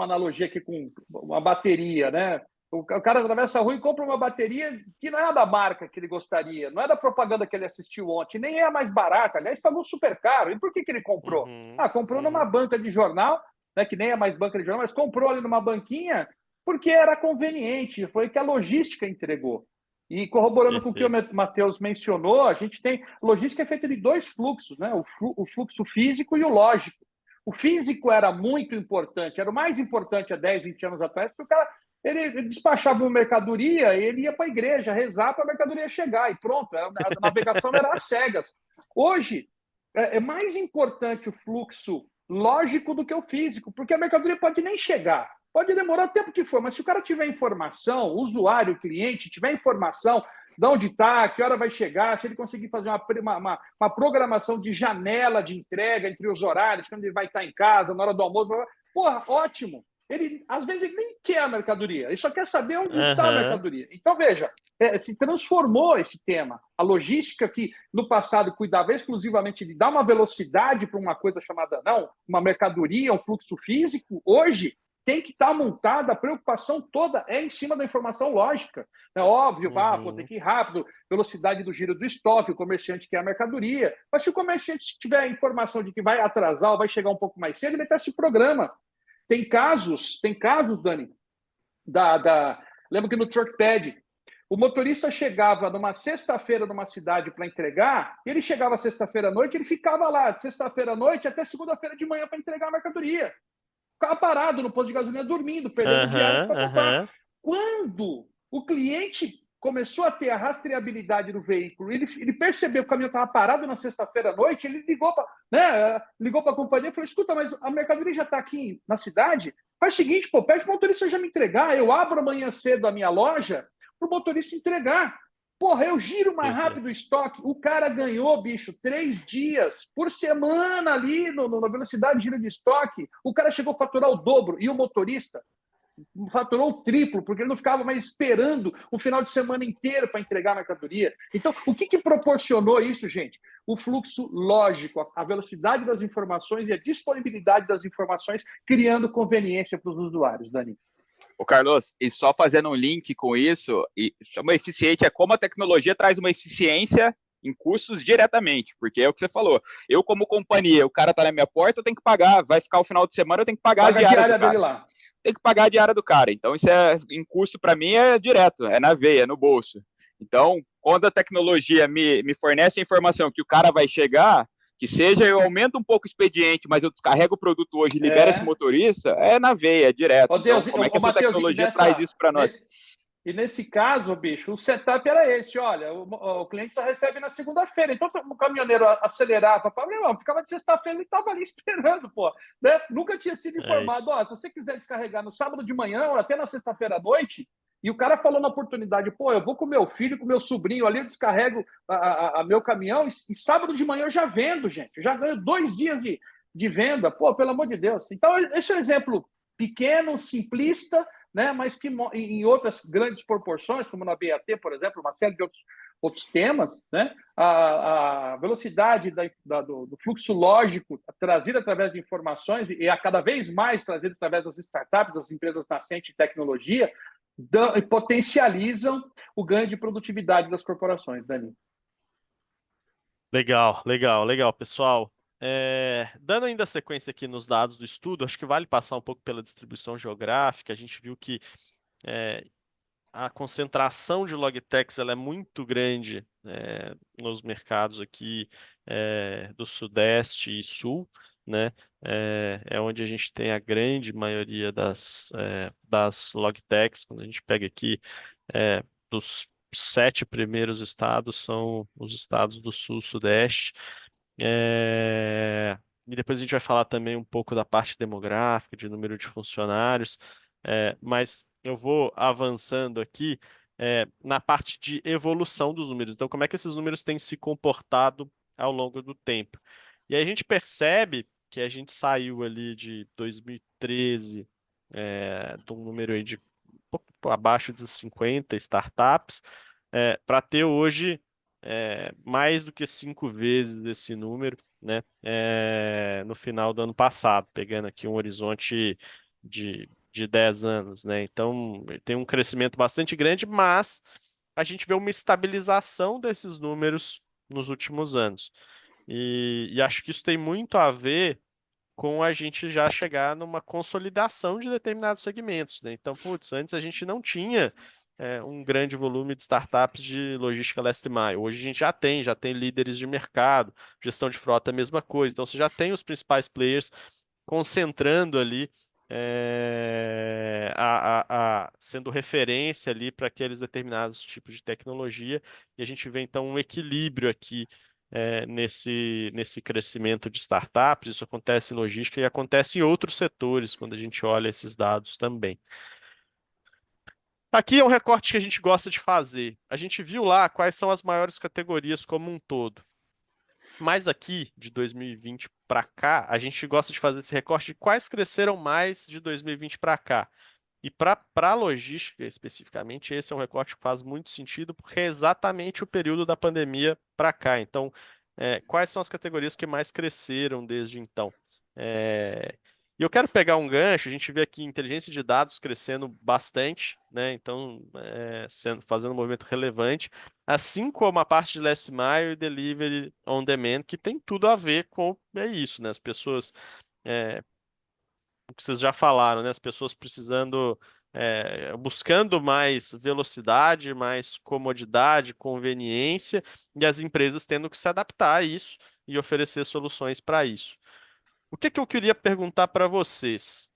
analogia aqui com uma bateria, né? O cara atravessa a rua e compra uma bateria que não é da marca que ele gostaria, não é da propaganda que ele assistiu ontem, nem é a mais barata, aliás, pagou super caro. E por que ele comprou? Comprou numa banca de jornal, né, que nem é mais banca de jornal, mas comprou ali numa banquinha porque era conveniente, foi que a logística entregou. E corroborando com o que o Matheus mencionou, a gente tem... Logística é feita de dois fluxos, né? O fluxo físico e o lógico. O físico era muito importante, era o mais importante há 10, 20 anos atrás, porque o cara... Ele despachava uma mercadoria, ele ia para a igreja rezar para a mercadoria chegar e pronto, a navegação era às cegas. Hoje, é mais importante o fluxo lógico do que o físico, porque a mercadoria pode nem chegar, pode demorar o tempo que for, mas se o cara tiver informação, o usuário, o cliente, tiver informação de onde está, que hora vai chegar, se ele conseguir fazer uma programação de janela de entrega entre os horários, quando ele vai estar em casa, na hora do almoço, porra, ótimo. Ele, às vezes, ele nem quer a mercadoria, ele só quer saber onde está a mercadoria. Então, veja, se transformou esse tema. A logística que, no passado, cuidava exclusivamente de dar uma velocidade para uma coisa chamada, uma mercadoria, um fluxo físico, hoje tem que estar montada, a preocupação toda é em cima da informação lógica. É óbvio, tem que ir rápido, velocidade do giro do estoque, o comerciante quer a mercadoria, mas se o comerciante tiver a informação de que vai atrasar ou vai chegar um pouco mais cedo, ele até se programa. Tem casos, Dani, lembra que no Truckpad, o motorista chegava numa sexta-feira numa cidade para entregar, e ele chegava sexta-feira à noite, ele ficava lá de sexta-feira à noite até segunda-feira de manhã para entregar a mercadoria. Ficava parado no posto de gasolina, dormindo, perdendo diário para comprar. Quando o cliente começou a ter a rastreabilidade do veículo, ele percebeu que o caminhão estava parado na sexta-feira à noite, ele ligou para a companhia e falou, escuta, mas a mercadoria já está aqui na cidade? Faz o seguinte, pede para o motorista já me entregar, eu abro amanhã cedo a minha loja para o motorista entregar. Porra, eu giro mais rápido o estoque. O cara ganhou, bicho, 3 dias por semana ali na velocidade de giro de estoque. O cara chegou a faturar o dobro. E o motorista faturou o triplo, porque ele não ficava mais esperando o final de semana inteiro para entregar a mercadoria. Então, o que proporcionou isso, gente? O fluxo lógico, a velocidade das informações e a disponibilidade das informações, criando conveniência para os usuários, Dani. Ô, Carlos, e só fazendo um link com isso, uma eficiente é como a tecnologia traz uma eficiência em custos diretamente, porque é o que você falou. Eu, como companhia, o cara tá na minha porta, eu tenho que pagar, vai ficar o final de semana, eu tenho que pagar a diária do cara. Dele lá. Tem que pagar a diária do cara. Então, isso em custo para mim é direto, é na veia, no bolso. Então, quando a tecnologia me fornece a informação que o cara vai chegar, que seja eu aumento um pouco o expediente, mas eu descarrego o produto hoje e libero esse motorista, é na veia, é direto. Deus, então, como é que essa tecnologia traz isso para nós? E nesse caso, bicho, o setup era esse: olha, o cliente só recebe na segunda-feira. Então o caminhoneiro acelerava, ficava de sexta-feira e estava ali esperando, pô. Né? Nunca tinha sido É informado: isso. ó, se você quiser descarregar no sábado de manhã ou até na sexta-feira à noite. E o cara falou na oportunidade: pô, eu vou com meu filho, com meu sobrinho ali, eu descarrego a meu caminhão e sábado de manhã eu já vendo, gente. Eu já ganho 2 dias de venda. Pô, pelo amor de Deus. Então, esse é um exemplo pequeno, simplista, né, mas que em outras grandes proporções, como na BAT, por exemplo, uma série de outros temas, né, a velocidade do fluxo lógico trazida através de informações e a cada vez mais trazida através das startups, das empresas nascentes de tecnologia, potencializam o ganho de produtividade das corporações, Dani. Legal, legal, legal, pessoal. Dando ainda sequência aqui nos dados do estudo, acho que vale passar um pouco pela distribuição geográfica. A gente viu que a concentração de logtechs ela é muito grande nos mercados aqui do Sudeste e Sul, né? É onde a gente tem a grande maioria das logtechs. Quando a gente pega aqui dos 7 primeiros estados são os estados do Sul, Sudeste. E depois a gente vai falar também um pouco da parte demográfica, de número de funcionários, mas eu vou avançando aqui na parte de evolução dos números. Então, como é que esses números têm se comportado ao longo do tempo? E aí a gente percebe que a gente saiu ali de 2013, de um número aí de um pouco abaixo de 50 startups, para ter hoje mais do que 5 vezes esse número, né, no final do ano passado, pegando aqui um horizonte de 10 anos, né? Então, tem um crescimento bastante grande, mas a gente vê uma estabilização desses números nos últimos anos. E acho que isso tem muito a ver com a gente já chegar numa consolidação de determinados segmentos, né? Então, putz, antes a gente não tinha um grande volume de startups de logística last mile. Hoje a gente já tem líderes de mercado, gestão de frota, a mesma coisa. Então, você já tem os principais players concentrando ali, sendo referência ali para aqueles determinados tipos de tecnologia, e a gente vê então um equilíbrio aqui nesse crescimento de startups. Isso acontece em logística e acontece em outros setores quando a gente olha esses dados também. Aqui é um recorte que a gente gosta de fazer. A gente viu lá quais são as maiores categorias como um todo. Mas aqui, de 2020 para cá, a gente gosta de fazer esse recorte de quais cresceram mais de 2020 para cá. E para a logística, especificamente, esse é um recorte que faz muito sentido, porque é exatamente o período da pandemia para cá. Então, quais são as categorias que mais cresceram desde então? E eu quero pegar um gancho, a gente vê aqui inteligência de dados crescendo bastante, né? Então, fazendo um movimento relevante, assim como a parte de last mile e delivery on demand, que tem tudo a ver com isso, né? As pessoas, o que vocês já falaram, né? As pessoas precisando, buscando mais velocidade, mais comodidade, conveniência, e as empresas tendo que se adaptar a isso e oferecer soluções para isso. O que eu queria perguntar para vocês?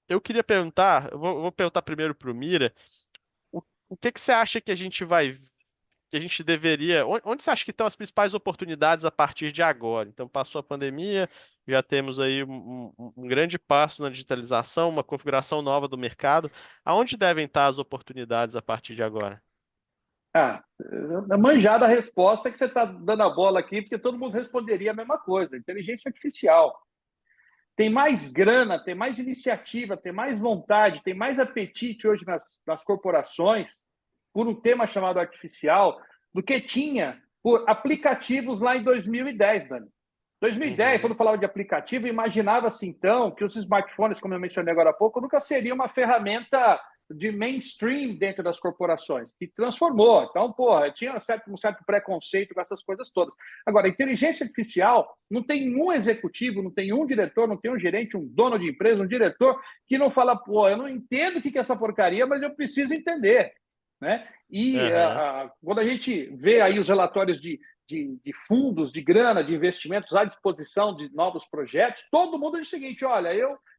Eu queria perguntar, eu vou perguntar primeiro para o Mira, o que você acha que a gente que a gente deveria, onde você acha que estão as principais oportunidades a partir de agora? Então, passou a pandemia, já temos aí um grande passo na digitalização, uma configuração nova do mercado. Aonde devem estar as oportunidades a partir de agora? Manjada a resposta que você está dando a bola aqui, porque todo mundo responderia a mesma coisa: inteligência artificial. Tem mais grana, tem mais iniciativa, tem mais vontade, tem mais apetite hoje nas corporações por um tema chamado artificial do que tinha por aplicativos lá em 2010, Dani. 2010, quando falava de aplicativo, imaginava-se então que os smartphones, como eu mencionei agora há pouco, nunca seriam uma ferramenta de mainstream dentro das corporações, que transformou. Então, tinha um certo preconceito com essas coisas todas. Agora, inteligência artificial, não tem um executivo, não tem um diretor, não tem um gerente, um dono de empresa, um diretor, que não fala, eu não entendo o que é essa porcaria, mas eu preciso entender. Né? E quando a gente vê aí os relatórios de de fundos, de grana, de investimentos à disposição de novos projetos, todo mundo diz o seguinte: olha,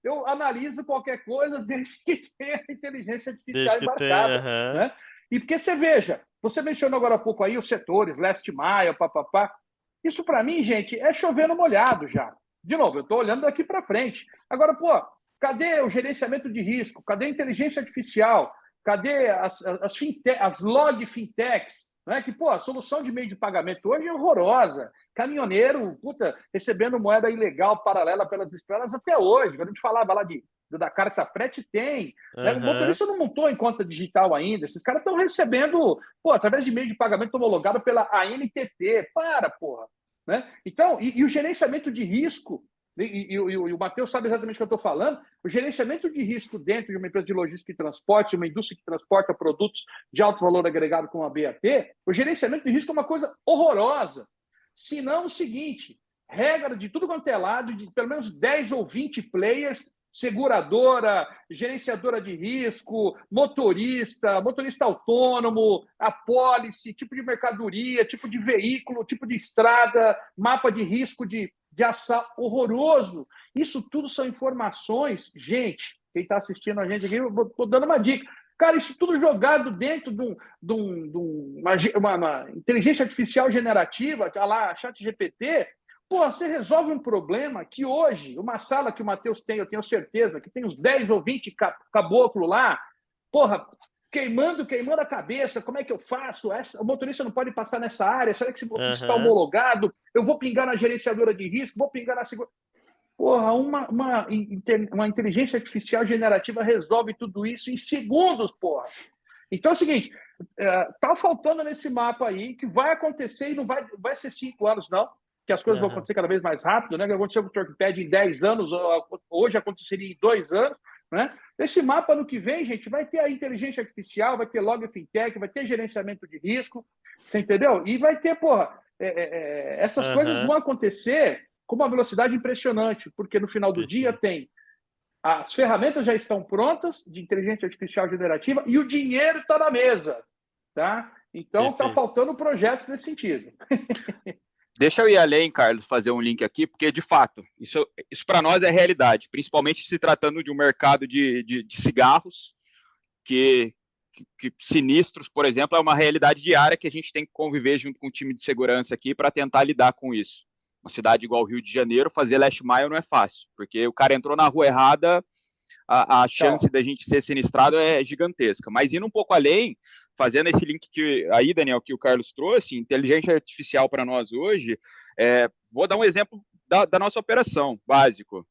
eu analiso qualquer coisa desde que tenha inteligência artificial Desde que tenha. embarcada, né? E porque você veja, você mencionou agora há pouco aí os setores, last mile, papapá. Isso para mim, gente, é chover no molhado já. De novo, eu estou olhando daqui para frente. Agora, pô, cadê o gerenciamento de risco? Cadê a inteligência artificial? Cadê as log fintechs? Né? Que, pô, a solução de meio de pagamento hoje é horrorosa. Caminhoneiro, puta, recebendo moeda ilegal paralela pelas estradas até hoje. Quando a gente falava lá da carta frete, tem. Né? O motorista não montou em conta digital ainda. Esses caras estão recebendo, pô, através de meio de pagamento homologado pela ANTT. Porra. Né? Então, e o gerenciamento de risco, e o Matheus sabe exatamente o que eu estou falando, o gerenciamento de risco dentro de uma empresa de logística e transporte, uma indústria que transporta produtos de alto valor agregado como a BAT, o gerenciamento de risco é uma coisa horrorosa. Se não, o seguinte, regra de tudo quanto é lado, de pelo menos 10 ou 20 players, seguradora, gerenciadora de risco, motorista autônomo, apólice, tipo de mercadoria, tipo de veículo, tipo de estrada, mapa de risco de assalto horroroso. Isso tudo são informações, gente, quem está assistindo a gente aqui, eu estou dando uma dica. Cara, isso tudo jogado dentro de uma inteligência artificial generativa, lá, ChatGPT. Pô, você resolve um problema que hoje, uma sala que o Matheus tem, eu tenho certeza, que tem uns 10 ou 20 caboclos lá, porra, queimando a cabeça, como é que eu faço? O motorista não pode passar nessa área, será que esse motorista está homologado? Eu vou pingar na gerenciadora de risco, vou pingar na segurança. Porra, uma inteligência artificial generativa resolve tudo isso em segundos, porra. Então é o seguinte, tá faltando nesse mapa aí, que vai acontecer e não vai ser 5 anos, não, que as coisas vão acontecer cada vez mais rápido, né? Que aconteceu com o Trackpad em 10 anos, hoje aconteceria em 2 anos, né? Esse mapa, ano que vem, gente, vai ter a inteligência artificial, vai ter log fintech, vai ter gerenciamento de risco, você entendeu? E vai ter, porra, essas coisas vão acontecer com uma velocidade impressionante, porque no final do dia tem as ferramentas já estão prontas de inteligência artificial generativa e o dinheiro está na mesa, tá? Então está faltando projetos nesse sentido. Deixa eu ir além, Carlos, fazer um link aqui, porque, de fato, isso para nós é realidade, principalmente se tratando de um mercado de cigarros, que sinistros, por exemplo, é uma realidade diária que a gente tem que conviver junto com o time de segurança aqui para tentar lidar com isso. Uma cidade igual Rio de Janeiro, fazer last mile não é fácil, porque o cara entrou na rua errada, a chance da gente ser sinistrado é gigantesca. Mas indo um pouco além, fazendo esse link aí, Daniel, que o Carlos trouxe, inteligência artificial para nós hoje, vou dar um exemplo da nossa operação, básico.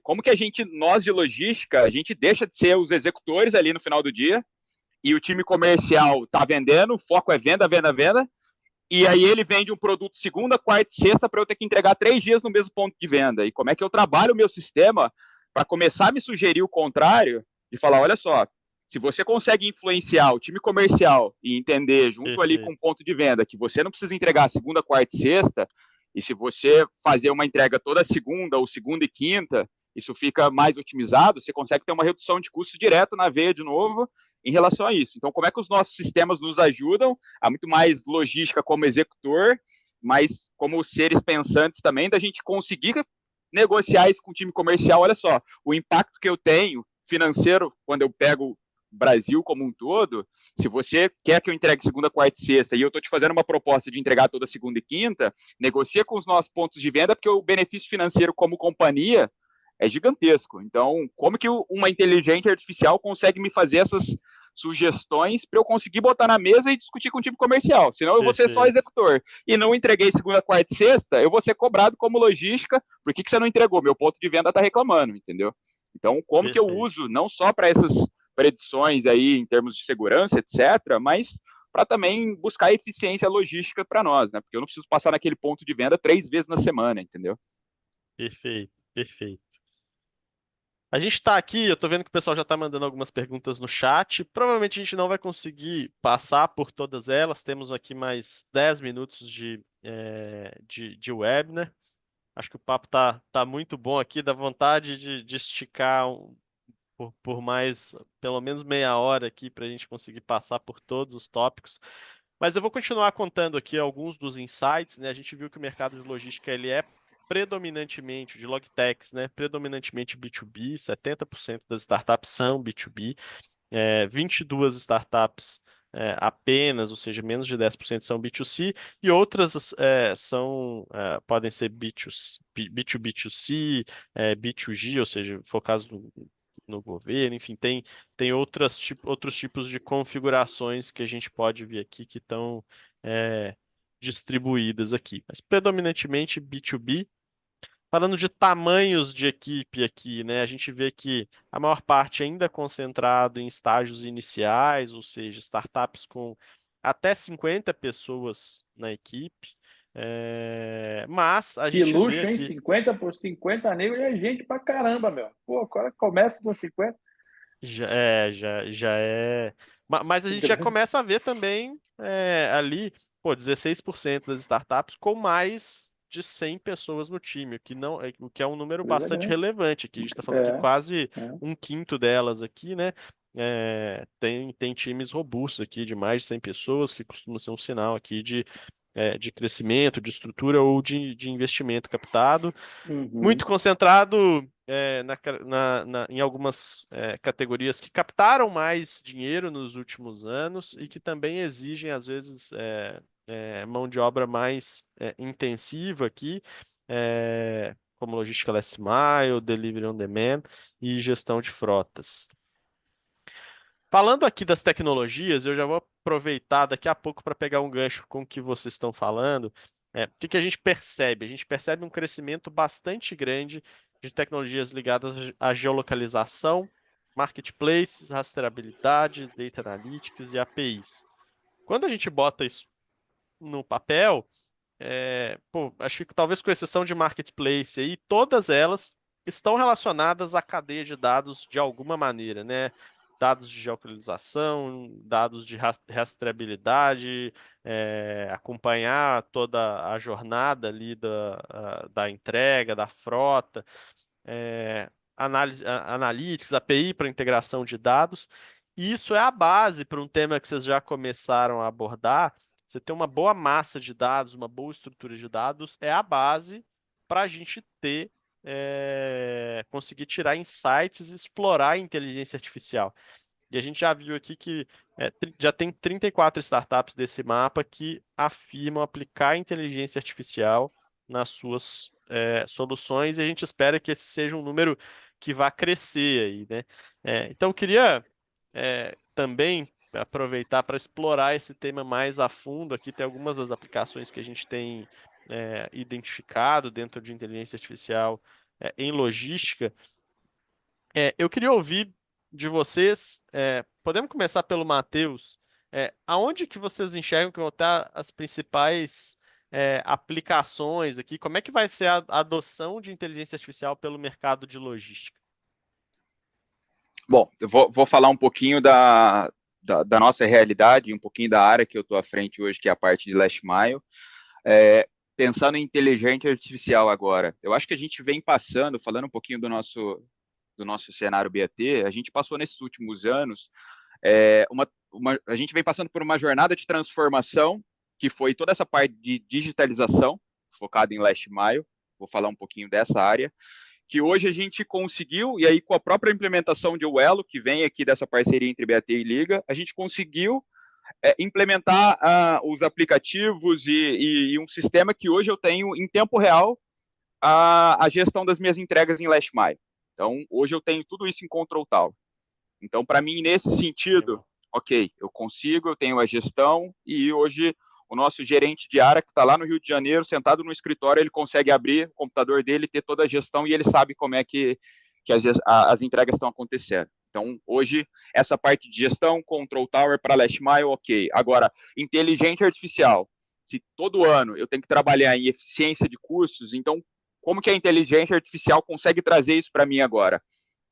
Como que nós de logística, a gente deixa de ser os executores ali no final do dia, e o time comercial está vendendo, o foco é venda, venda, venda, e aí ele vende um produto segunda, quarta e sexta para eu ter que entregar 3 dias no mesmo ponto de venda. E como é que eu trabalho o meu sistema para começar a me sugerir o contrário e falar, olha só, se você consegue influenciar o time comercial e entender junto ali com o ponto de venda que você não precisa entregar segunda, quarta e sexta, e se você fazer uma entrega toda segunda ou segunda e quinta, isso fica mais otimizado, você consegue ter uma redução de custo direto na veia de novo em relação a isso. Então, como é que os nossos sistemas nos ajudam a muito mais logística como executor, mas como seres pensantes também, da gente conseguir negociar isso com o time comercial. Olha só, o impacto que eu tenho financeiro quando eu pego o Brasil como um todo, se você quer que eu entregue segunda, quarta e sexta e eu estou te fazendo uma proposta de entregar toda segunda e quinta, negocia com os nossos pontos de venda, porque o benefício financeiro como companhia é gigantesco. Então, como que uma inteligência artificial consegue me fazer essas sugestões para eu conseguir botar na mesa e discutir com o time comercial? Senão eu vou ser só executor. E não entreguei segunda, quarta e sexta, eu vou ser cobrado como logística. Por que você não entregou? Meu ponto de venda está reclamando, entendeu? Então, como que eu uso, não só para essas predições aí em termos de segurança, etc., mas para também buscar eficiência logística para nós, né? Porque eu não preciso passar naquele ponto de venda 3 vezes na semana, entendeu? Perfeito. A gente está aqui, eu estou vendo que o pessoal já está mandando algumas perguntas no chat. Provavelmente a gente não vai conseguir passar por todas elas. Temos aqui mais 10 minutos de webinar. Acho que o papo tá muito bom aqui, dá vontade de esticar por mais, pelo menos meia hora aqui, para a gente conseguir passar por todos os tópicos. Mas eu vou continuar contando aqui alguns dos insights, né? A gente viu que o mercado de logística ele é predominantemente, de logtechs, né? Predominantemente B2B, 70% das startups são B2B, 22 startups apenas, ou seja, menos de 10% são B2C, e outras podem ser B2B2C, B2G, ou seja, focados no governo, enfim, tem outros tipos de configurações que a gente pode ver aqui que estão distribuídas aqui, mas predominantemente B2B. Falando de tamanhos de equipe aqui, né? A gente vê que a maior parte ainda é concentrado em estágios iniciais, ou seja, startups com até 50 pessoas na equipe. Mas a Que gente vê luxo, hein? aqui. 50 por 50 negros é gente pra caramba, meu. Pô, agora começa com 50. Já é. Mas a gente já Grande. começa a ver também ali, pô, 16% das startups com mais de 100 pessoas no time, o que é um número Empresa bastante grande. relevante aqui. A gente está falando que É, quase é. um quinto delas aqui, né? Tem times robustos aqui de mais de 100 pessoas, que costuma ser um sinal aqui de crescimento, de estrutura ou de investimento captado. Muito Uhum. concentrado em algumas categorias que captaram mais dinheiro nos últimos anos e que também exigem, às vezes, mão de obra mais intensiva aqui, como logística last mile, delivery on demand e gestão de frotas. Falando aqui das tecnologias, eu já vou aproveitar daqui a pouco para pegar um gancho com o que vocês estão falando. O que que a gente percebe? A gente percebe um crescimento bastante grande de tecnologias ligadas à geolocalização, marketplaces, rastreabilidade, data analytics e APIs. Quando a gente bota isso no papel, pô, acho que talvez com exceção de marketplace aí, todas elas estão relacionadas à cadeia de dados de alguma maneira, né? Dados de geolocalização, dados de rastreabilidade, acompanhar toda a jornada ali da entrega, da frota, analytics, API para integração de dados. E isso é a base para um tema que vocês já começaram a abordar. Você ter uma boa massa de dados, uma boa estrutura de dados, é a base para a gente conseguir tirar insights e explorar a inteligência artificial. E a gente já viu aqui que já tem 34 startups desse mapa que afirmam aplicar inteligência artificial nas suas soluções, e a gente espera que esse seja um número que vá crescer aí, né? Então, eu queria também aproveitar para explorar esse tema mais a fundo. Aqui tem algumas das aplicações que a gente tem identificado dentro de inteligência artificial em logística. Eu queria ouvir de vocês, podemos começar pelo Matheus, aonde que vocês enxergam que vão estar as principais aplicações aqui? Como é que vai ser a adoção de inteligência artificial pelo mercado de logística? Bom, eu vou falar um pouquinho da nossa realidade, um pouquinho da área que eu estou à frente hoje, que é a parte de Last Mile. Pensando em inteligência artificial agora, eu acho que a gente vem passando, falando um pouquinho do nosso cenário BAT, a gente passou nesses últimos anos, a gente vem passando por uma jornada de transformação, que foi toda essa parte de digitalização, focada em Last Mile, vou falar um pouquinho dessa área, que hoje a gente conseguiu, e aí com a própria implementação de Uelo, que vem aqui dessa parceria entre BAT e Liga, a gente conseguiu implementar os aplicativos e um sistema que hoje eu tenho em tempo real a gestão das minhas entregas em Last Mile. Então, hoje eu tenho tudo isso em Control Tower. Então, para mim, nesse sentido, ok, eu consigo, eu tenho a gestão e hoje o nosso gerente de área que está lá no Rio de Janeiro, sentado no escritório, ele consegue abrir o computador dele, ter toda a gestão e ele sabe como é que as entregas estão acontecendo. Então, hoje, essa parte de gestão, Control Tower para Last Mile, ok. Agora, inteligência artificial. Se todo ano eu tenho que trabalhar em eficiência de custos, então, como que a inteligência artificial consegue trazer isso para mim agora?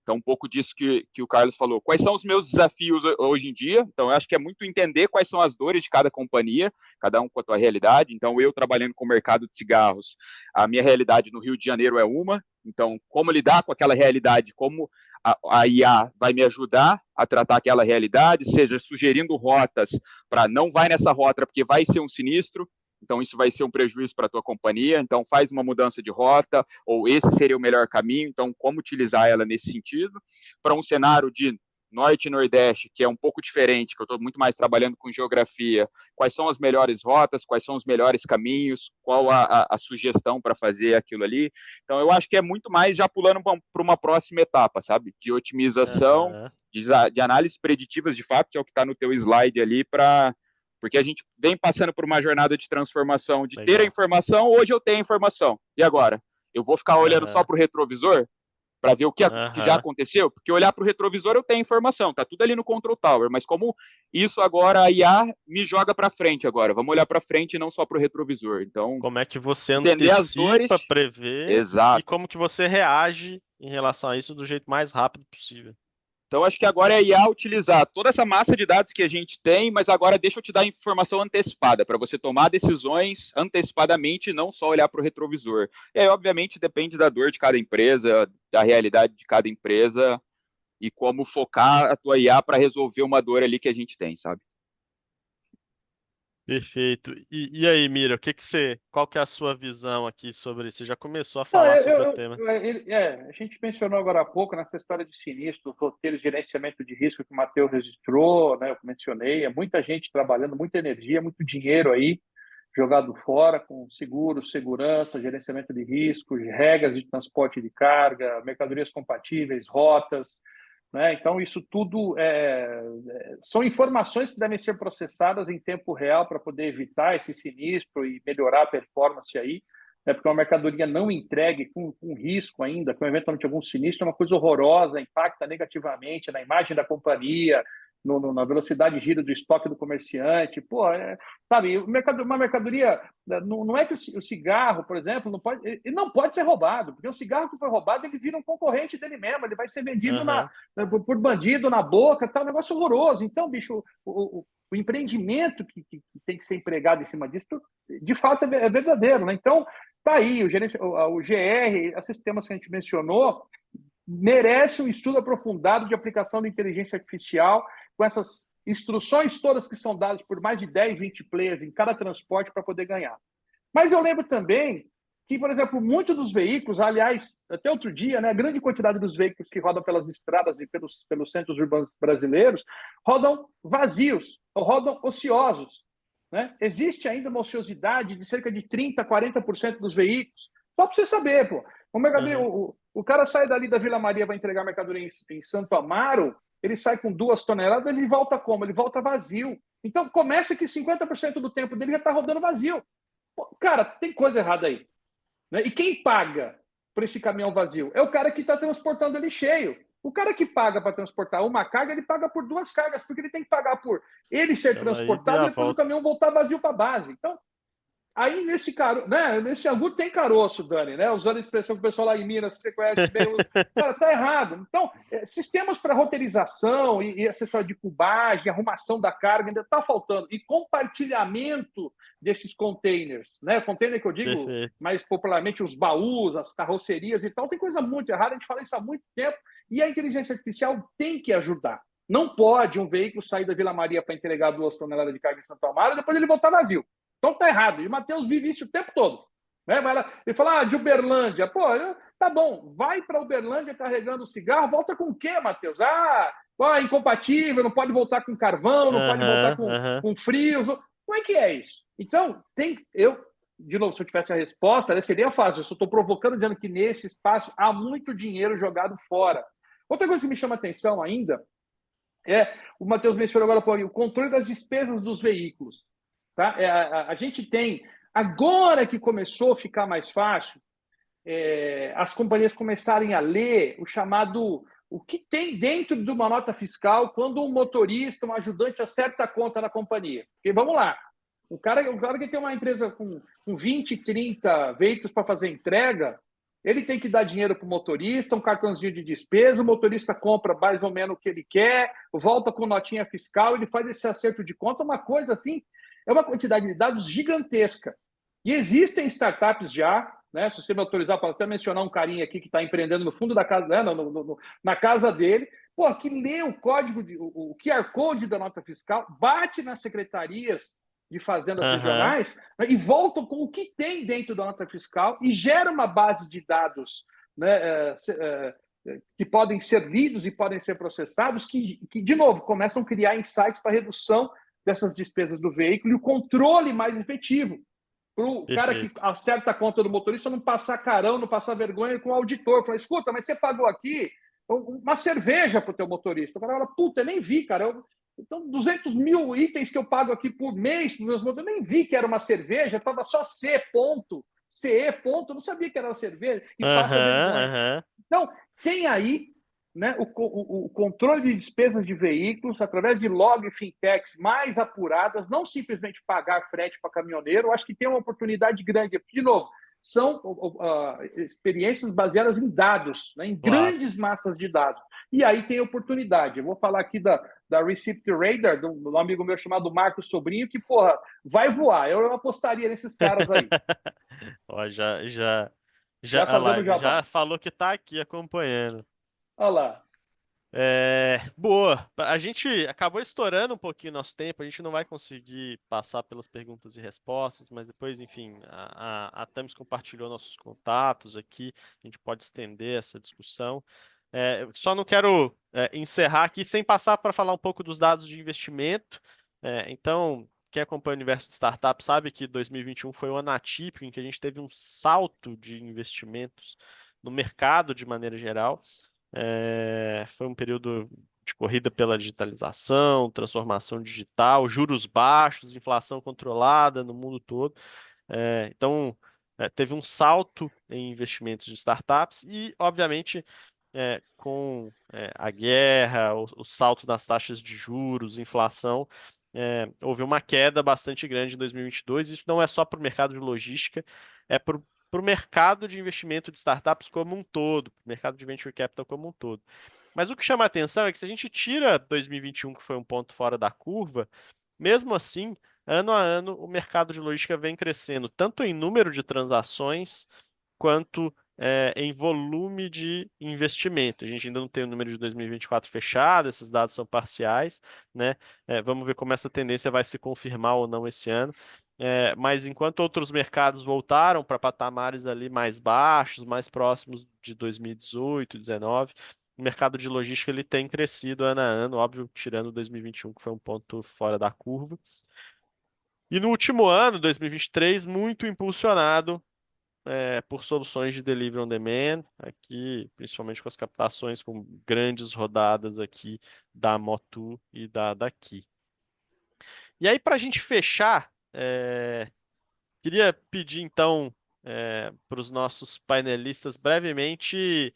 Então, um pouco disso que o Carlos falou. Quais são os meus desafios hoje em dia? Então, eu acho que é muito entender quais são as dores de cada companhia, cada um com a sua realidade. Então, eu trabalhando com o mercado de cigarros, a minha realidade no Rio de Janeiro é uma. Então, como lidar com aquela realidade, como a IA vai me ajudar a tratar aquela realidade, seja sugerindo rotas para não vai nessa rota porque vai ser um sinistro, então isso vai ser um prejuízo para a tua companhia, então faz uma mudança de rota, ou esse seria o melhor caminho, então como utilizar ela nesse sentido, para um cenário de norte e nordeste, que é um pouco diferente, que eu estou muito mais trabalhando com geografia, quais são as melhores rotas, quais são os melhores caminhos, qual a sugestão para fazer aquilo ali. Então, eu acho que é muito mais já pulando para uma próxima etapa, sabe? De otimização, de análises preditivas, de fato, que é o que está no teu slide ali, porque a gente vem passando por uma jornada de transformação, de ter a informação, hoje eu tenho a informação. E agora? Eu vou ficar olhando só para o retrovisor? Para ver o que já aconteceu, porque olhar para o retrovisor eu tenho informação, tá tudo ali no Control Tower, mas como isso agora a IA me joga para frente agora, vamos olhar para frente e não só para o retrovisor. Então, como é que você entender as dores, antecipa, prevê, exato, e como que você reage em relação a isso do jeito mais rápido possível. Então, acho que agora é a IA utilizar toda essa massa de dados que a gente tem, mas agora deixa eu te dar informação antecipada, para você tomar decisões antecipadamente e não só olhar para o retrovisor. E aí, obviamente, depende da dor de cada empresa, da realidade de cada empresa e como focar a tua IA para resolver uma dor ali que a gente tem, sabe? Perfeito. E aí, Mira, qual que é a sua visão aqui sobre isso? Você já começou a falar sobre o tema. A gente mencionou agora há pouco nessa história de sinistro, roteiros de gerenciamento de risco que o Matheus registrou, né, eu mencionei, é muita gente trabalhando, muita energia, muito dinheiro aí jogado fora com seguros, segurança, gerenciamento de riscos, regras de transporte de carga, mercadorias compatíveis, rotas, né? Então, isso tudo são informações que devem ser processadas em tempo real para poder evitar esse sinistro e melhorar a performance aí, né? Porque uma mercadoria não entregue com risco ainda, com eventualmente algum sinistro, é uma coisa horrorosa, impacta negativamente na imagem da companhia, na velocidade de giro do estoque do comerciante. Pô, sabe, uma mercadoria, não é que o cigarro, por exemplo, não pode ser roubado, porque o cigarro que foi roubado, ele vira um concorrente dele mesmo, ele vai ser vendido por bandido na boca, tá um negócio horroroso. Então, bicho, o empreendimento que tem que ser empregado em cima disso, de fato, é verdadeiro, né? Então, tá aí, o GR, esses temas que a gente mencionou, merece um estudo aprofundado de aplicação da inteligência artificial, com essas instruções todas que são dadas por mais de 10, 20 players em cada transporte para poder ganhar. Mas eu lembro também que, por exemplo, muitos dos veículos, aliás, até outro dia, né, a grande quantidade dos veículos que rodam pelas estradas e pelos centros urbanos brasileiros rodam vazios, ou rodam ociosos. Né? Existe ainda uma ociosidade de cerca de 30%, 40% dos veículos. Só para você saber, pô. O cara sai dali da Vila Maria, vai entregar mercadoria em Santo Amaro, ele sai com 2 toneladas, ele volta como? Ele volta vazio. Então, começa que 50% do tempo dele já está rodando vazio. Pô, cara, tem coisa errada aí. Né? E quem paga por esse caminhão vazio? É o cara que está transportando ele cheio. O cara que paga para transportar uma carga, ele paga por 2 cargas, porque ele tem que pagar por ele ser transportado e depois o caminhão voltar vazio para a base. Então, aí nesse angu tem caroço, Dani, né? Usando a expressão que o pessoal lá em Minas, que você conhece bem, cara, tá errado. Então, sistemas para roteirização e essa história de cubagem, arrumação da carga ainda está faltando. E compartilhamento desses containers, né? Container que eu digo mais popularmente os baús, as carrocerias e tal, tem coisa muito errada, a gente fala isso há muito tempo, e a inteligência artificial tem que ajudar. Não pode um veículo sair da Vila Maria para entregar 2 toneladas de carga em Santo Amaro e depois ele voltar vazio. Então tá errado. E o Matheus vive isso o tempo todo. Né? Ele fala de Uberlândia. Pô, tá bom, vai para Uberlândia carregando cigarro, volta com o quê, Matheus? Incompatível, não pode voltar com carvão, não pode voltar com frios. Como é que é isso? Então, de novo, se eu tivesse a resposta, seria fácil. Eu só estou provocando, dizendo que nesse espaço há muito dinheiro jogado fora. Outra coisa que me chama a atenção ainda o Matheus mencionou agora o controle das despesas dos veículos. Tá? A gente tem, agora que começou a ficar mais fácil, as companhias começarem a ler o que tem dentro de uma nota fiscal quando um motorista, um ajudante acerta a conta na companhia. Porque vamos lá, o cara que tem uma empresa com 20, 30 veículos para fazer entrega, ele tem que dar dinheiro para o motorista, um cartãozinho de despesa, o motorista compra mais ou menos o que ele quer, volta com notinha fiscal, ele faz esse acerto de conta, uma coisa assim. É uma quantidade de dados gigantesca. E existem startups já né? Se você me autorizar, posso até mencionar um carinha aqui que está empreendendo no fundo da casa, né? Na casa dele, pô, que lê o código, o QR Code da nota fiscal, bate nas secretarias de fazendas regionais, né, e voltam com o que tem dentro da nota fiscal e gera uma base de dados, né, que podem ser lidos e podem ser processados, que, de novo, começam a criar insights para redução dessas despesas do veículo e o controle mais efetivo. Para o cara que acerta a conta do motorista não passar carão, não passar vergonha com o auditor. Fala, escuta, mas você pagou aqui uma cerveja para o teu motorista. O cara fala, puta, eu nem vi, cara. Então, 200 mil itens que eu pago aqui por mês para os meus motoristas, eu nem vi que era uma cerveja, estava só C, ponto, CE, ponto, eu não sabia que era uma cerveja, e passa vergonha. Então, tem aí, né, o controle de despesas de veículos através de log fintechs mais apuradas, não simplesmente pagar frete para caminhoneiro. Eu acho que tem uma oportunidade grande. De novo, são experiências baseadas em dados, né, em grandes massas de dados. E aí tem oportunidade. Eu vou falar aqui da Receipt Radar, do amigo meu chamado Marcos Sobrinho, que, porra, vai voar. Eu apostaria nesses caras aí. Ó, já falou que está aqui acompanhando. Olha lá. Boa. A gente acabou estourando um pouquinho nosso tempo, a gente não vai conseguir passar pelas perguntas e respostas, mas depois, enfim, a Thames compartilhou nossos contatos aqui, a gente pode estender essa discussão. Só não quero encerrar aqui sem passar para falar um pouco dos dados de investimento. Então, quem acompanha o universo de startup sabe que 2021 foi um ano atípico em que a gente teve um salto de investimentos no mercado de maneira geral. Foi um período de corrida pela digitalização, transformação digital, juros baixos, inflação controlada no mundo todo. Então, teve um salto em investimentos de startups e, obviamente, com a guerra, o salto das taxas de juros, inflação, houve uma queda bastante grande em 2022. Isso não é só para o mercado de logística, é para o mercado de investimento de startups como um todo, para o mercado de venture capital como um todo. Mas o que chama a atenção é que se a gente tira 2021, que foi um ponto fora da curva, mesmo assim, ano a ano, o mercado de logística vem crescendo, tanto em número de transações, quanto em volume de investimento. A gente ainda não tem o número de 2024 fechado, esses dados são parciais, né? Vamos ver como essa tendência vai se confirmar ou não esse ano. Mas enquanto outros mercados voltaram para patamares ali mais baixos, mais próximos de 2018, 2019, o mercado de logística ele tem crescido ano a ano, óbvio, tirando 2021, que foi um ponto fora da curva. E no último ano, 2023, muito impulsionado por soluções de delivery on demand, aqui, principalmente com as captações com grandes rodadas aqui da Motu e da Daqui. E aí, para a gente fechar, queria pedir, então, para os nossos painelistas brevemente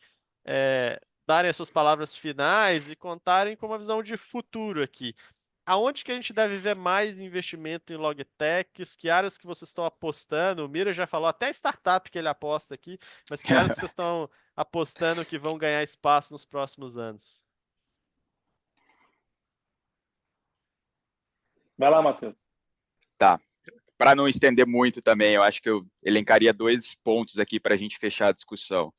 darem as suas palavras finais e contarem com uma visão de futuro aqui. Aonde que a gente deve ver mais investimento em logtechs? Que áreas que vocês estão apostando? O Mira já falou até startup que ele aposta aqui, mas que áreas que vocês estão apostando que vão ganhar espaço nos próximos anos? Vai lá, Matheus. Tá. Para não estender muito também, eu acho que eu elencaria 2 pontos aqui para a gente fechar a discussão.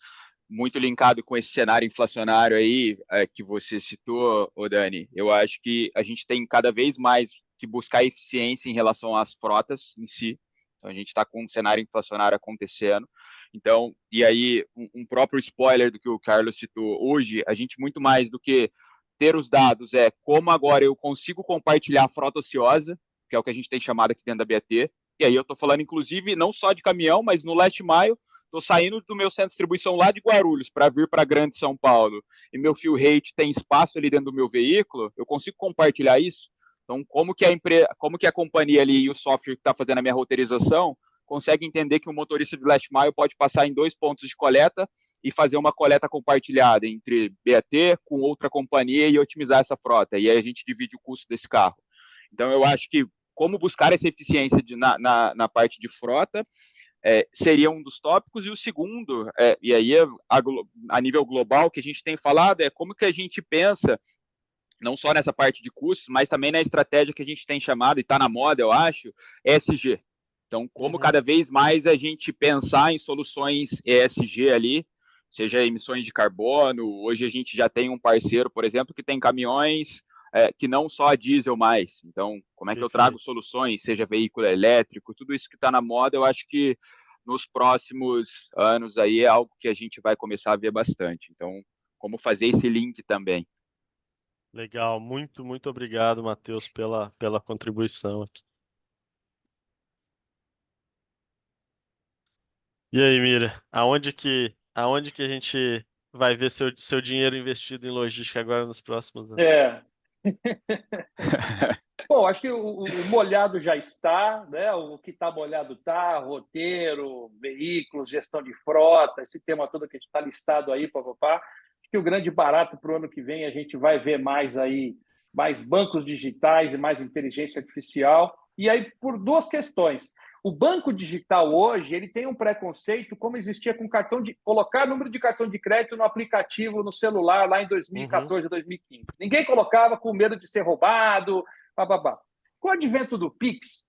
Muito linkado com esse cenário inflacionário aí que você citou, Dani. Eu acho que a gente tem cada vez mais que buscar eficiência em relação às frotas em si. Então, a gente está com um cenário inflacionário acontecendo. Então, e aí, um próprio spoiler do que o Carlos citou. Hoje, a gente muito mais do que ter os dados como agora eu consigo compartilhar a frota ociosa, que é o que a gente tem chamado aqui dentro da BAT. E aí eu estou falando, inclusive, não só de caminhão, mas no last mile. Estou saindo do meu centro de distribuição lá de Guarulhos para vir para Grande São Paulo e meu fuel rate tem espaço ali dentro do meu veículo, eu consigo compartilhar isso? Então, como que a companhia ali e o software que está fazendo a minha roteirização consegue entender que o motorista de last mile pode passar em 2 pontos de coleta e fazer uma coleta compartilhada entre BAT com outra companhia e otimizar essa frota. E aí a gente divide o custo desse carro. Então, eu acho que como buscar essa eficiência na parte de frota seria um dos tópicos, e o segundo, e aí a nível global, que a gente tem falado, é como que a gente pensa, não só nessa parte de custos, mas também na estratégia que a gente tem chamado, e está na moda, eu acho, ESG, Então, como cada vez mais a gente pensar em soluções ESG ali, seja emissões de carbono, hoje a gente já tem um parceiro, por exemplo, que tem caminhões que não só a diesel mais. Então, como é que eu trago soluções, seja veículo elétrico, tudo isso que está na moda, eu acho que nos próximos anos aí é algo que a gente vai começar a ver bastante. Então, como fazer esse link também. Legal, muito obrigado, Matheus, pela contribuição aqui. E aí, Mira, aonde que a gente vai ver seu dinheiro investido em logística agora nos próximos anos? Bom, acho que o molhado já está, né? O que está molhado está, roteiro, veículos, gestão de frota, esse tema todo que está listado aí, papapá. Acho que o grande barato para o ano que vem a gente vai ver mais aí, mais bancos digitais e mais inteligência artificial. E aí, por duas questões. O banco digital hoje ele tem um preconceito, como existia com cartão de colocar número de cartão de crédito no aplicativo no celular lá em 2014, 2015. Ninguém colocava com medo de ser roubado. Bababá. Com o advento do Pix,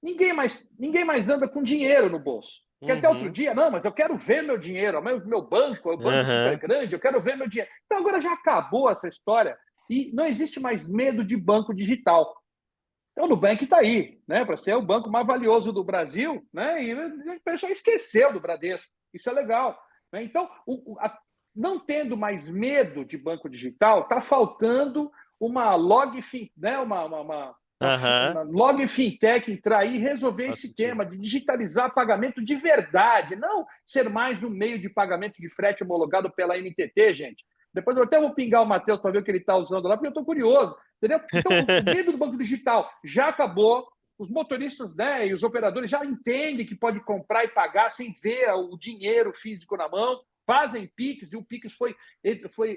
ninguém mais anda com dinheiro no bolso. Porque até outro dia, não, mas eu quero ver meu dinheiro, meu banco, é o banco super grande, eu quero ver meu dinheiro. Então agora já acabou essa história e não existe mais medo de banco digital. Então o Nubank está aí, né, para ser o banco mais valioso do Brasil, né, e a pessoa esqueceu do Bradesco. Isso é legal. Né? Então, não tendo mais medo de banco digital, está faltando uma né, uma log fintech entrar aí e resolver esse tema de digitalizar pagamento de verdade, não ser mais um meio de pagamento de frete homologado pela NTT, gente. Depois eu até vou pingar o Matheus para ver o que ele está usando lá, porque eu estou curioso. Entendeu? Então, o medo do banco digital já acabou. Os motoristas, né, e os operadores já entendem que pode comprar e pagar sem ver o dinheiro físico na mão, fazem Pix, e o Pix foi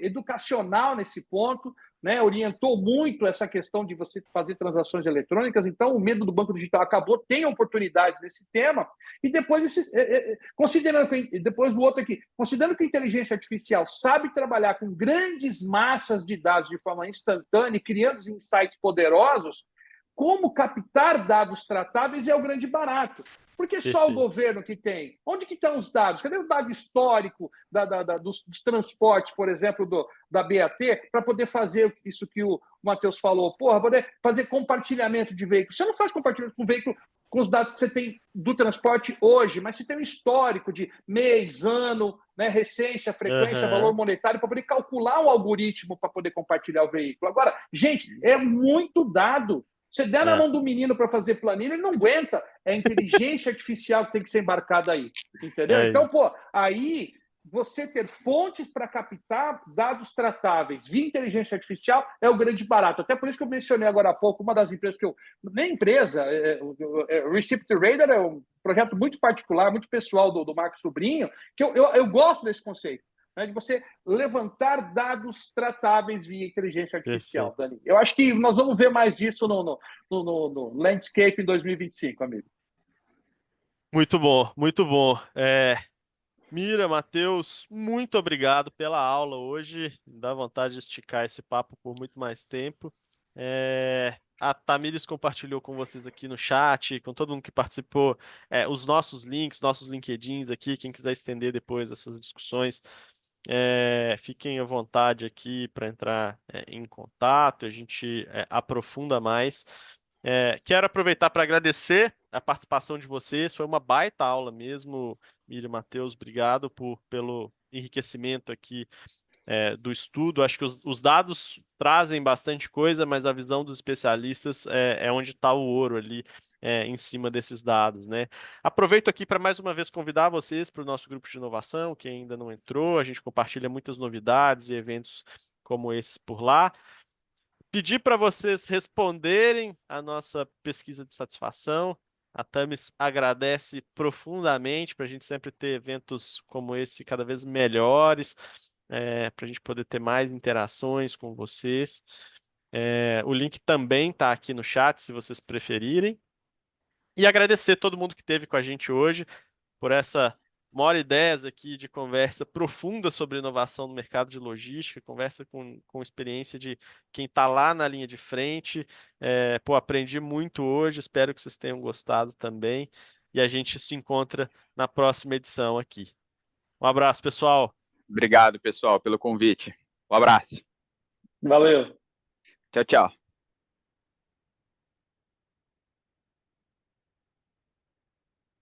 educacional nesse ponto, né, orientou muito essa questão de você fazer transações eletrônicas. Então, o medo do banco digital acabou, tem oportunidades nesse tema. E depois, depois o outro aqui, considerando que a inteligência artificial sabe trabalhar com grandes massas de dados de forma instantânea, criando insights poderosos, como captar dados tratáveis é o grande barato. Porque só o governo que tem. Onde que estão os dados? Cadê o dado histórico dos transportes, por exemplo, da BAT, para poder fazer isso que o Matheus falou? Porra, poder fazer compartilhamento de veículos. Você não faz compartilhamento com veículo com os dados que você tem do transporte hoje, mas você tem um histórico de mês, ano, né, recência, frequência, valor monetário, para poder calcular um algoritmo para poder compartilhar o veículo. Agora, gente, é muito dado. Você der na mão do menino para fazer planilha, ele não aguenta. É a inteligência artificial que tem que ser embarcada aí. Entendeu? Então, aí você ter fontes para captar dados tratáveis via inteligência artificial é o grande barato. Até por isso que eu mencionei agora há pouco uma das empresas que eu... Nem empresa, o Receipt Radar é um projeto muito particular, muito pessoal do Marcos Sobrinho, que eu gosto desse conceito. Né, de você levantar dados tratáveis via inteligência artificial, Dani. Eu acho que nós vamos ver mais disso no landscape em 2025, amigo. Muito bom, muito bom. Mira, Matheus, muito obrigado pela aula hoje. Dá vontade de esticar esse papo por muito mais tempo. A Tamires compartilhou com vocês aqui no chat, com todo mundo que participou, os nossos links, nossos LinkedIns aqui. Quem quiser estender depois essas discussões, fiquem à vontade aqui para entrar em contato, a gente aprofunda mais. Quero aproveitar para agradecer a participação de vocês, foi uma baita aula mesmo, Miriam, Matheus, obrigado pelo enriquecimento aqui do estudo. Acho que os dados trazem bastante coisa, mas a visão dos especialistas é onde está o ouro ali em cima desses dados, né? Aproveito aqui para mais uma vez convidar vocês para o nosso grupo de inovação, quem ainda não entrou, a gente compartilha muitas novidades e eventos como esses por lá. Pedir para vocês responderem a nossa pesquisa de satisfação. A Tamis agradece profundamente para a gente sempre ter eventos como esse cada vez melhores, para a gente poder ter mais interações com vocês. O link também está aqui no chat, se vocês preferirem. E agradecer todo mundo que esteve com a gente hoje por essa 1h10 aqui de conversa profunda sobre inovação no mercado de logística, conversa com experiência de quem está lá na linha de frente. Pô, aprendi muito hoje, espero que vocês tenham gostado também. E a gente se encontra na próxima edição aqui. Um abraço, pessoal. Obrigado, pessoal, pelo convite. Um abraço. Valeu. Tchau, tchau.